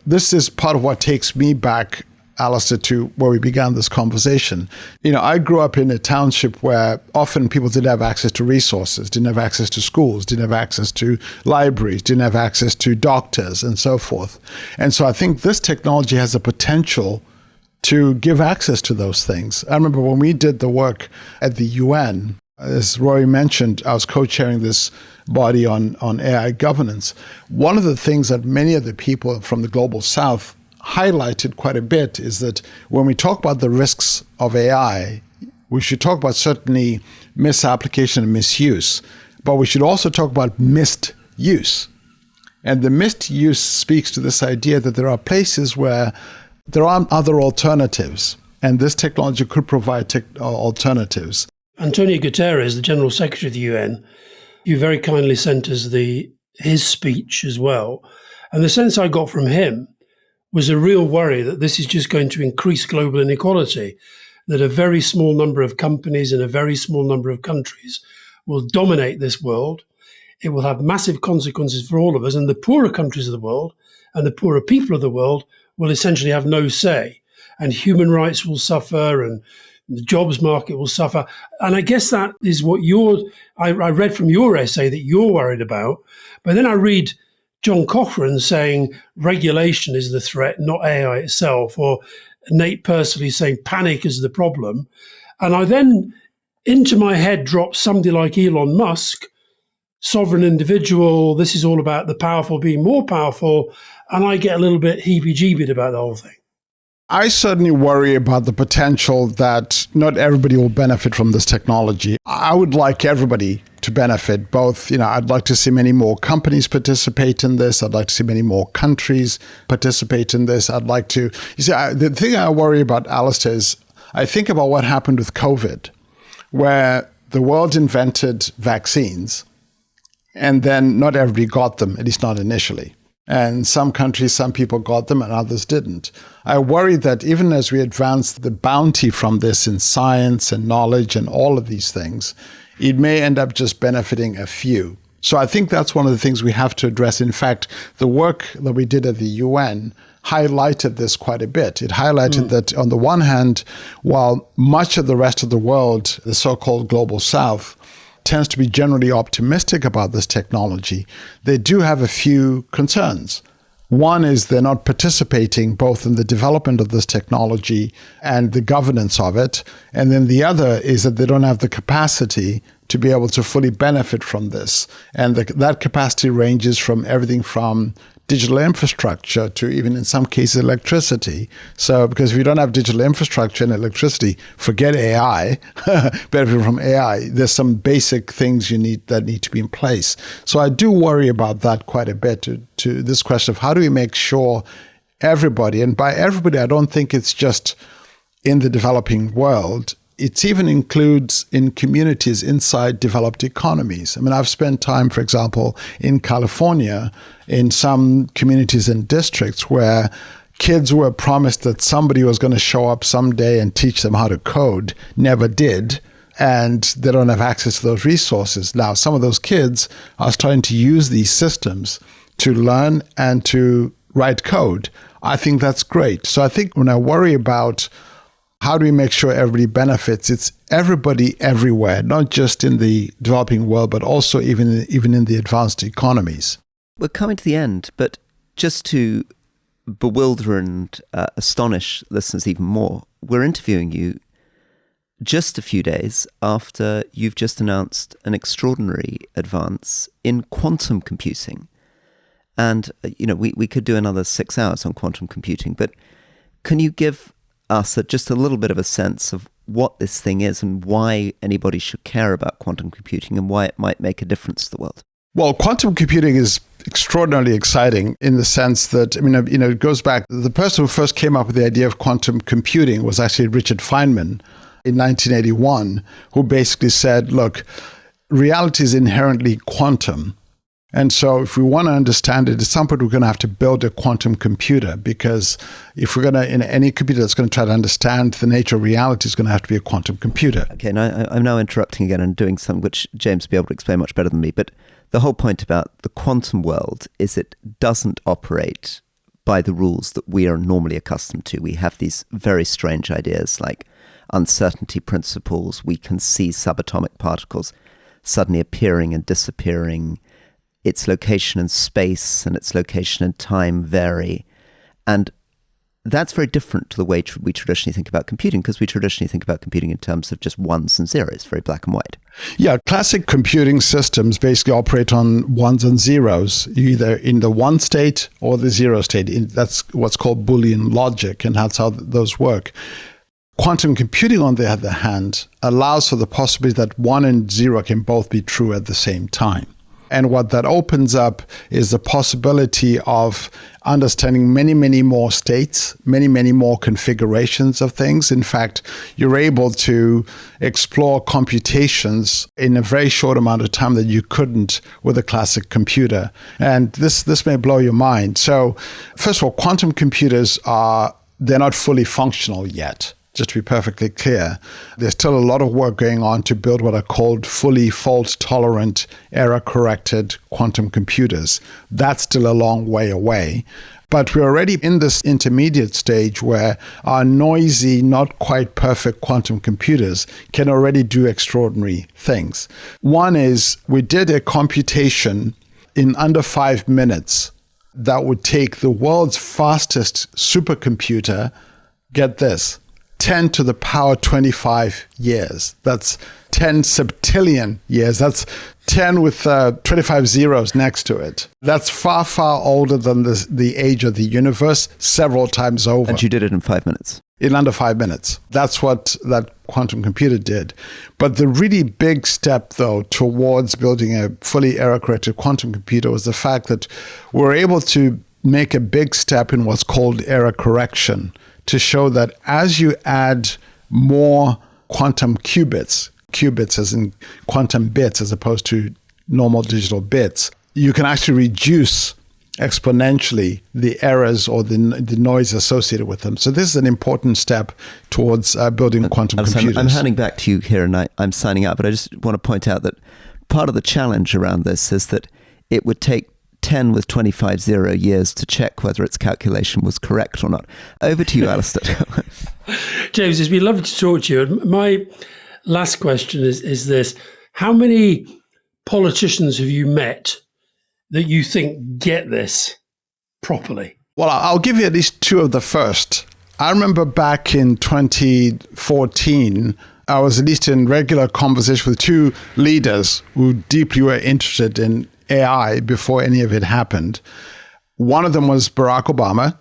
This is part of what takes me back, Alastair, to where we began this conversation. I grew up in a township where often people didn't have access to resources, didn't have access to schools, didn't have access to libraries, didn't have access to doctors, and so forth. And so I think this technology has the potential to give access to those things. I remember when we did the work at the UN, as Rory mentioned, I was co-chairing this body on AI governance. One of the things that many of the people from the Global South highlighted quite a bit is that when we talk about the risks of AI, we should talk about certainly misapplication and misuse, but we should also talk about missed use. And the missed use speaks to this idea that there are places where there aren't other alternatives, and this technology could provide alternatives. Antonio Guterres, the General Secretary of the UN, you very kindly sent us his speech as well. And the sense I got from him was a real worry that this is just going to increase global inequality, that a very small number of companies in a very small number of countries will dominate this world. It will have massive consequences for all of us, and the poorer countries of the world and the poorer people of the world will essentially have no say, and human rights will suffer, and the jobs market will suffer. And I guess that is what I read from your essay that you're worried about. But then I read John Cochrane saying regulation is the threat, not AI itself, or Nate Persley saying panic is the problem. And I then, into my head, dropped somebody like Elon Musk, sovereign individual, this is all about the powerful being more powerful, and I get a little bit heebie-jeebied about the whole thing. I certainly worry about the potential that not everybody will benefit from this technology. I would like everybody to benefit, both, I'd like to see many more companies participate in this. I'd like to see many more countries participate in this. I'd like to, the thing I worry about, Alastair, is I think about what happened with COVID, where the world invented vaccines, and then not everybody got them, at least not initially. And some countries, some people got them and others didn't. I worry that even as we advance the bounty from this in science and knowledge and all of these things, it may end up just benefiting a few. So I think that's one of the things we have to address. In fact, the work that we did at the UN highlighted this quite a bit. It highlighted that on the one hand, while much of the rest of the world, the so-called global south, tends to be generally optimistic about this technology, they do have a few concerns. One is they're not participating both in the development of this technology and the governance of it. And then the other is that they don't have the capacity to be able to fully benefit from this. And that capacity ranges from everything from digital infrastructure to even in some cases electricity. So because if you don't have digital infrastructure and electricity, forget AI, benefit from AI, there's some basic things that need to be in place. So I do worry about that quite a bit to this question of how do we make sure everybody, and by everybody, I don't think it's just in the developing world, it even includes in communities inside developed economies. I mean, I've spent time, for example, in California, in some communities and districts where kids were promised that somebody was going to show up someday and teach them how to code, never did, and they don't have access to those resources. Now, some of those kids are starting to use these systems to learn and to write code. I think that's great. So I think when I worry about how do we make sure everybody benefits? It's everybody everywhere, not just in the developing world, but also even in the advanced economies. We're coming to the end, but just to bewilder and astonish listeners even more, we're interviewing you just a few days after you've just announced an extraordinary advance in quantum computing. And, we could do another 6 hours on quantum computing, but can you give us just a little bit of a sense of what this thing is and why anybody should care about quantum computing and why it might make a difference to the world? Well, quantum computing is extraordinarily exciting in the sense that, it goes back, the person who first came up with the idea of quantum computing was actually Richard Feynman in 1981, who basically said, look, reality is inherently quantum. And so if we want to understand it, at some point we're going to have to build a quantum computer, because if we're going to, in any computer that's going to try to understand the nature of reality, is going to have to be a quantum computer. Okay, now I'm now interrupting again and doing something which James will be able to explain much better than me. But the whole point about the quantum world is it doesn't operate by the rules that we are normally accustomed to. We have these very strange ideas like uncertainty principles. We can see subatomic particles suddenly appearing and disappearing. Its location in space and its location in time vary. And that's very different to the way we traditionally think about computing, because we traditionally think about computing in terms of just ones and zeros, very black and white. Yeah, classic computing systems basically operate on ones and zeros, either in the one state or the zero state. That's what's called Boolean logic, and that's how those work. Quantum computing, on the other hand, allows for the possibility that 1 and 0 can both be true at the same time. And what that opens up is the possibility of understanding many, many more states, many, many more configurations of things. In fact, you're able to explore computations in a very short amount of time that you couldn't with a classic computer. And this may blow your mind. So first of all, quantum computers they're not fully functional yet. Just to be perfectly clear, there's still a lot of work going on to build what are called fully fault-tolerant, error-corrected quantum computers. That's still a long way away. But we're already in this intermediate stage where our noisy, not quite perfect quantum computers can already do extraordinary things. One is we did a computation in under 5 minutes that would take the world's fastest supercomputer, get this, 10 to the power 25 years. That's 10 septillion years. That's 10 with 25 zeros next to it. That's far, far older than the age of the universe, several times over. And you did it in 5 minutes. In under 5 minutes. That's what that quantum computer did. But the really big step, though, towards building a fully error-corrected quantum computer was the fact that we're able to make a big step in what's called error correction, to show that as you add more quantum qubits as in quantum bits as opposed to normal digital bits, you can actually reduce exponentially the errors or the noise associated with them. So this is an important step towards building quantum computers. I'm handing back to you here, and I'm signing out, but I just want to point out that part of the challenge around this is that it would take 10 with 25 zero years to check whether its calculation was correct or not. Over to you, Alastair. James, it's been lovely to talk to you. My last question is this. How many politicians have you met that you think get this properly? Well, I'll give you at least two of the first. I remember back in 2014, I was at least in regular conversation with two leaders who deeply were interested in AI before any of it happened. One of them was Barack Obama.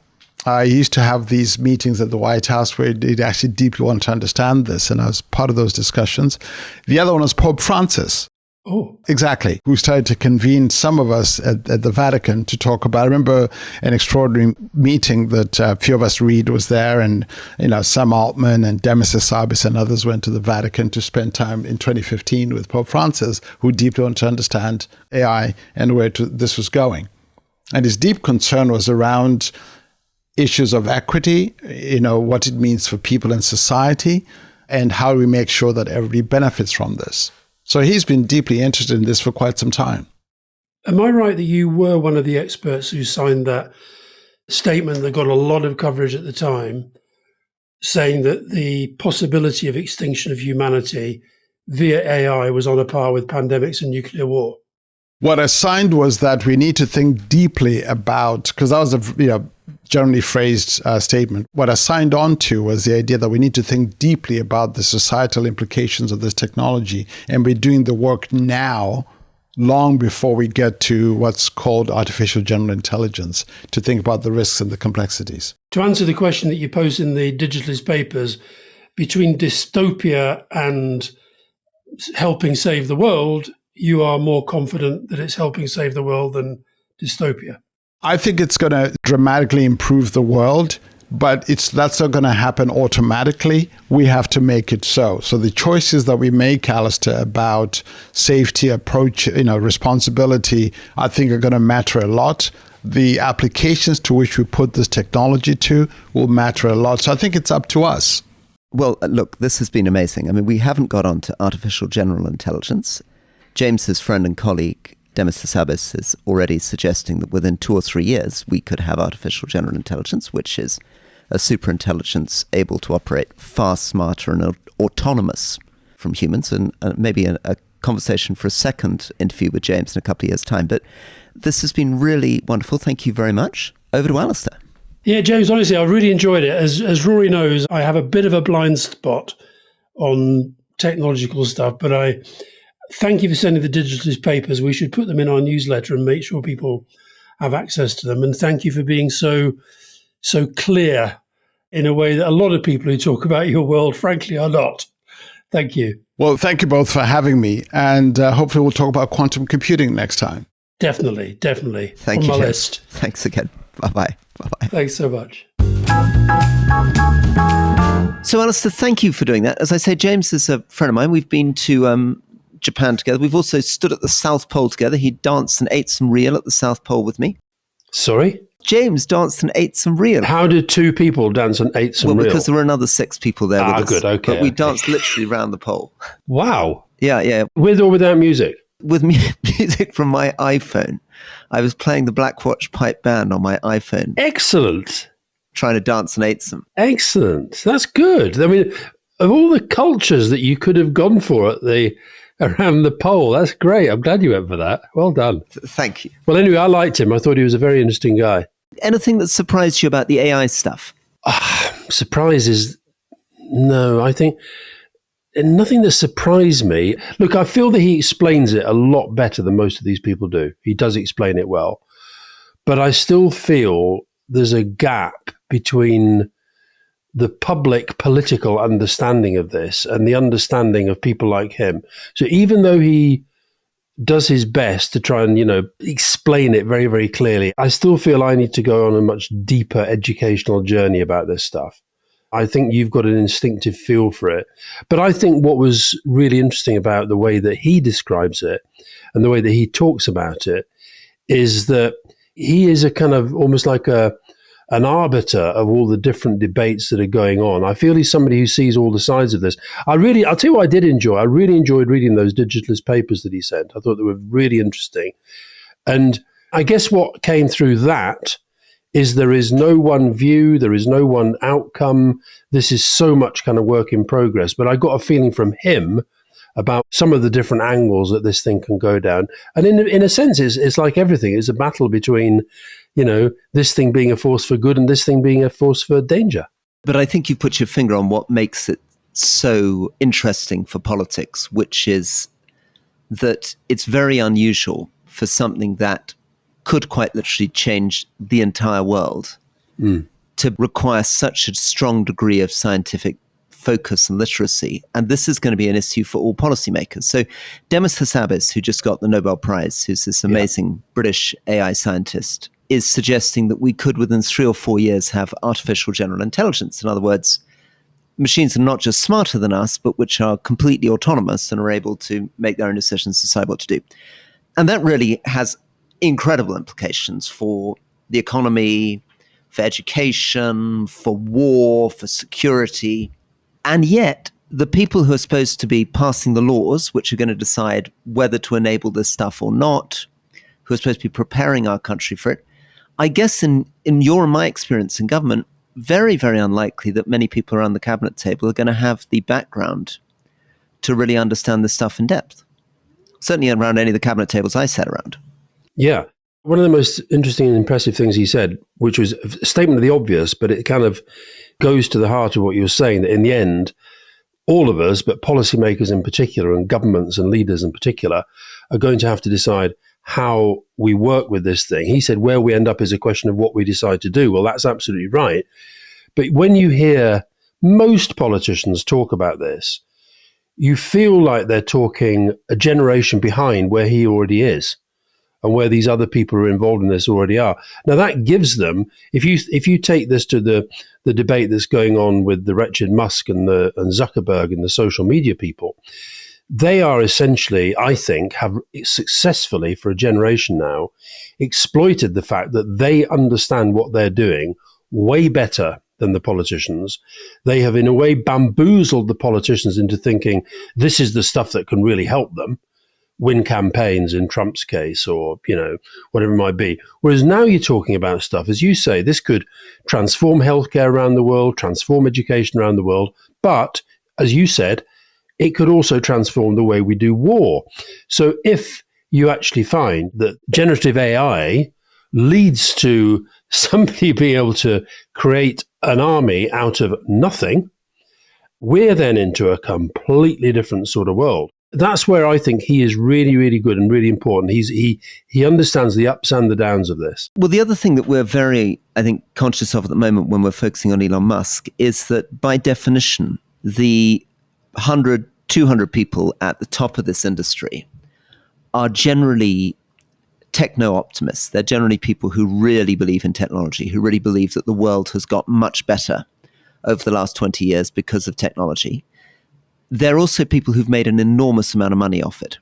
He used to have these meetings at the White House where he'd actually deeply want to understand this, and I was part of those discussions. The other one was Pope Francis. Oh, exactly. Who started to convene some of us at the Vatican to talk about. I remember an extraordinary meeting that a few of us read was there, and Sam Altman and Demis Hassabis and others went to the Vatican to spend time in 2015 with Pope Francis, who deeply wanted to understand AI and where this was going. And his deep concern was around issues of equity, what it means for people in society, and how we make sure that everybody benefits from this. So he's been deeply interested in this for quite some time. Am I right that you were one of the experts who signed that statement that got a lot of coverage at the time, saying that the possibility of extinction of humanity via AI was on a par with pandemics and nuclear war? What I signed was that we need to think deeply about, because that was a generally phrased statement. What I signed on to was the idea that we need to think deeply about the societal implications of this technology, and we're doing the work now, long before we get to what's called artificial general intelligence, to think about the risks and the complexities. To answer the question that you posed in the Digitalis papers, between dystopia and helping save the world, you are more confident that it's helping save the world than dystopia? I think it's going to dramatically improve the world, but that's not going to happen automatically. We have to make it so. So the choices that we make, Alastair, about safety, approach, responsibility, I think are going to matter a lot. The applications to which we put this technology to will matter a lot. So I think it's up to us. Well, look, this has been amazing. I mean, we haven't got on to artificial general intelligence. James's friend and colleague, Demis Hassabis, is already suggesting that within 2 or 3 years, we could have artificial general intelligence, which is a superintelligence able to operate far smarter and autonomous from humans, and maybe a conversation for a second interview with James in a couple of years' time. But this has been really wonderful. Thank you very much. Over to Alastair. Yeah, James, honestly, I really enjoyed it. As Rory knows, I have a bit of a blind spot on technological stuff, but I thank you for sending the Digitalis papers. We should put them in our newsletter and make sure people have access to them. And thank you for being so clear in a way that a lot of people who talk about your world, frankly, are not. Thank you. Well, thank you both for having me. And hopefully we'll talk about quantum computing next time. Definitely. Thank you, James. Thanks again. Bye-bye. Bye-bye. Thanks so much. So, Alastair, thank you for doing that. As I say, James is a friend of mine. We've been to Japan together. We've also stood at the South Pole together. He danced and ate some real at the South Pole with me. Sorry? James danced and ate some real. How did two people dance and ate some real? Well, because there were another 6 people there with us. Good, okay. But we danced literally around the pole. Wow. Yeah. With or without music? With music from my iPhone. I was playing the Black Watch Pipe Band on my iPhone. Excellent. Trying to dance and ate some. Excellent. That's good. I mean, of all the cultures that you could have gone for at around the pole. That's great. I'm glad you went for that. Well done. Thank you. Well, anyway, I liked him. I thought he was a very interesting guy. Anything that surprised you about the AI stuff? Surprises? No, I think nothing that surprised me. Look, I feel that he explains it a lot better than most of these people do. He does explain it well. But I still feel there's a gap between the public political understanding of this and the understanding of people like him. So even though he does his best to try and, explain it very, very clearly, I still feel I need to go on a much deeper educational journey about this stuff. I think you've got an instinctive feel for it. But I think what was really interesting about the way that he describes it and the way that he talks about it is that he is a kind of almost like an arbiter of all the different debates that are going on. I feel he's somebody who sees all the sides of this. I'll tell you what I did enjoy. I really enjoyed reading those digitalist papers that he sent. I thought they were really interesting. And I guess what came through that is there is no one view, there is no one outcome. This is so much kind of work in progress. But I got a feeling from him about some of the different angles that this thing can go down. And in a sense, it's like everything. It's a battle between, this thing being a force for good and this thing being a force for danger. But I think you put your finger on what makes it so interesting for politics, which is that it's very unusual for something that could quite literally change the entire world to require such a strong degree of scientific focus and literacy. And this is going to be an issue for all policymakers. So Demis Hassabis, who just got the Nobel Prize, who's this amazing British AI scientist, is suggesting that we could, within 3 or 4 years, have artificial general intelligence. In other words, machines are not just smarter than us, but which are completely autonomous and are able to make their own decisions, decide what to do. And that really has incredible implications for the economy, for education, for war, for security. And yet, the people who are supposed to be passing the laws, which are going to decide whether to enable this stuff or not, who are supposed to be preparing our country for it, I guess in your and my experience in government, very, very unlikely that many people around the cabinet table are going to have the background to really understand this stuff in depth. Certainly around any of the cabinet tables I sat around. Yeah. One of the most interesting and impressive things he said, which was a statement of the obvious, but it kind of goes to the heart of what you were saying, that in the end, all of us, but policymakers in particular, and governments and leaders in particular, are going to have to decide how we work with this thing. He said where we end up is a question of what we decide to do. Well, that's absolutely right. But when you hear most politicians talk about this, you feel like they're talking a generation behind where he already is and where these other people who are involved in this already are. Now, that gives them, if you take this to the debate that's going on with the wretched Musk and Zuckerberg and the social media people, they are essentially, I think, have successfully for a generation now exploited the fact that they understand what they're doing way better than the politicians. They have in a way bamboozled the politicians into thinking this is the stuff that can really help them win campaigns in Trump's case, or, whatever it might be. Whereas now you're talking about stuff, as you say, this could transform healthcare around the world, transform education around the world. But as you said, it could also transform the way we do war. So if you actually find that generative AI leads to somebody being able to create an army out of nothing, we're then into a completely different sort of world. That's where I think he is really, really good and really important. He understands the ups and the downs of this. Well, the other thing that we're very, I think, conscious of at the moment when we're focusing on Elon Musk is that by definition, the 100, 200 people at the top of this industry are generally techno-optimists. They're generally people who really believe in technology, who really believe that the world has got much better over the last 20 years because of technology. They're also people who've made an enormous amount of money off it.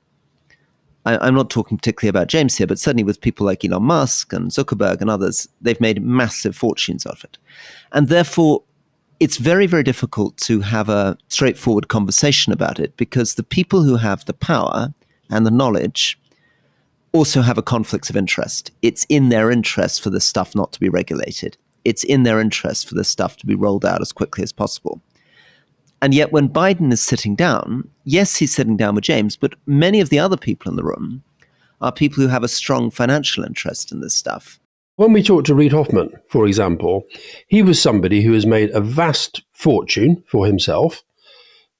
I'm not talking particularly about James here, but certainly with people like Elon Musk and Zuckerberg and others, they've made massive fortunes off it. And therefore, it's very, very difficult to have a straightforward conversation about it because the people who have the power and the knowledge also have a conflict of interest. It's in their interest for this stuff not to be regulated. It's in their interest for this stuff to be rolled out as quickly as possible. And yet when Biden is sitting down, yes, he's sitting down with James, but many of the other people in the room are people who have a strong financial interest in this stuff. When we talked to Reid Hoffman, for example, he was somebody who has made a vast fortune for himself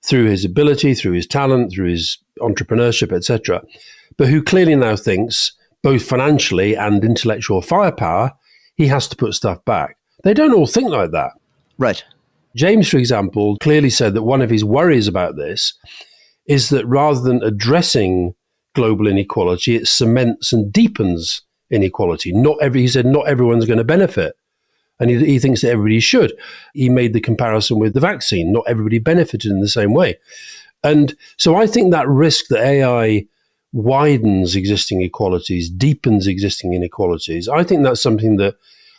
through his ability, through his talent, through his entrepreneurship, etc., but who clearly now thinks, both financially and intellectual firepower, he has to put stuff back. They don't all think like that. Right. James, for example, clearly said that one of his worries about this is that rather than addressing global inequality, it cements and deepens inequality. He said not everyone's going to benefit. And he thinks that everybody should. He made the comparison with the vaccine. Not everybody benefited in the same way. And so I think that risk that AI widens existing inequalities, deepens existing inequalities, I think that's something that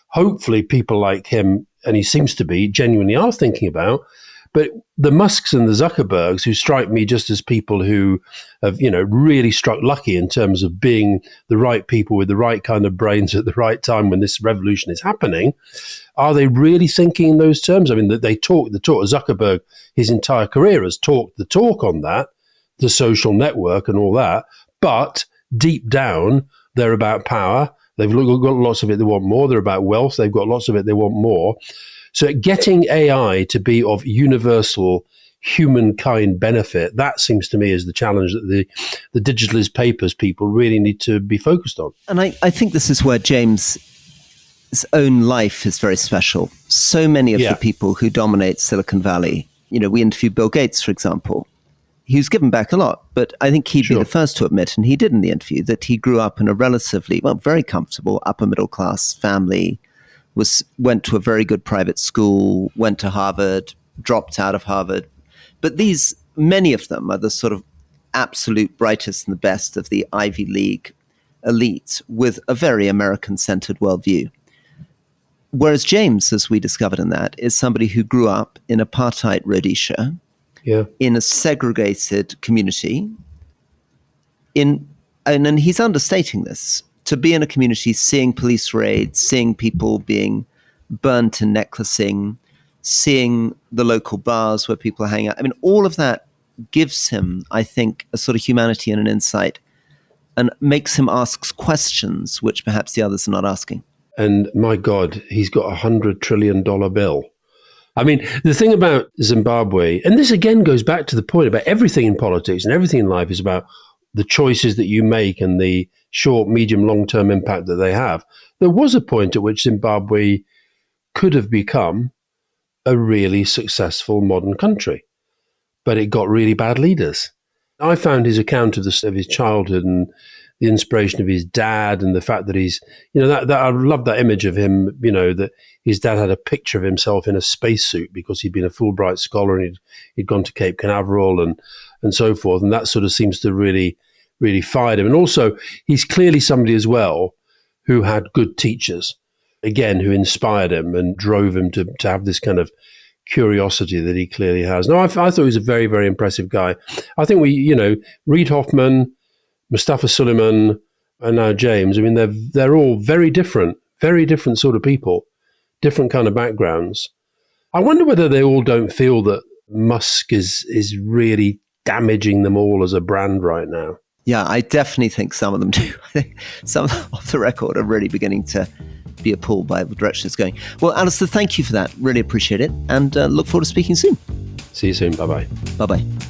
hopefully people like him, and he seems to be, genuinely are thinking about. But the Musks and the Zuckerbergs, who strike me just as people who have, really struck lucky in terms of being the right people with the right kind of brains at the right time when this revolution is happening, are they really thinking in those terms? I mean, they talk the talk. Zuckerberg, his entire career has talked the talk on that, the social network and all that. But deep down, they're about power. They've got lots of it, they want more. They're about wealth. They've got lots of it, they want more. So getting AI to be of universal humankind benefit, that seems to me is the challenge that the digitalist papers people really need to be focused on. And I think this is where James' own life is very special. So many of the people who dominate Silicon Valley, we interviewed Bill Gates, for example. He's given back a lot, but I think he'd be the first to admit, and he did in the interview, that he grew up in a relatively, very comfortable upper middle class family, went to a very good private school, went to Harvard, dropped out of Harvard. But many of them are the sort of absolute brightest and the best of the Ivy League elite with a very American-centered worldview. Whereas James, as we discovered in that, is somebody who grew up in apartheid Rhodesia, in a segregated community, and he's understating this, to be in a community seeing police raids, seeing people being burnt and necklacing, seeing the local bars where people are hanging out. I mean, all of that gives him, I think, a sort of humanity and an insight and makes him ask questions which perhaps the others are not asking. And my God, he's got $100 trillion bill. I mean, the thing about Zimbabwe, and this again goes back to the point about everything in politics and everything in life is about the choices that you make and the short, medium, long-term impact that they have. There was a point at which Zimbabwe could have become a really successful modern country, but it got really bad leaders. I found his account of his childhood and the inspiration of his dad and the fact that he's, that I love that image of him, that his dad had a picture of himself in a spacesuit because he'd been a Fulbright scholar and he'd gone to Cape Canaveral and so forth. And that sort of seems to really, really fired him. And also, he's clearly somebody as well who had good teachers, again, who inspired him and drove him to have this kind of curiosity that he clearly has. No, I thought he was a very, very impressive guy. I think Reid Hoffman, Mustafa Suleiman, and now James, I mean, they're all very different sort of people, different kind of backgrounds. I wonder whether they all don't feel that Musk is really damaging them all as a brand right now. Yeah, I definitely think some of them do. I think some off the record are really beginning to be appalled by the direction it's going. Well, Alastair, thank you for that. Really appreciate it. And look forward to speaking soon. See you soon. Bye-bye. Bye-bye.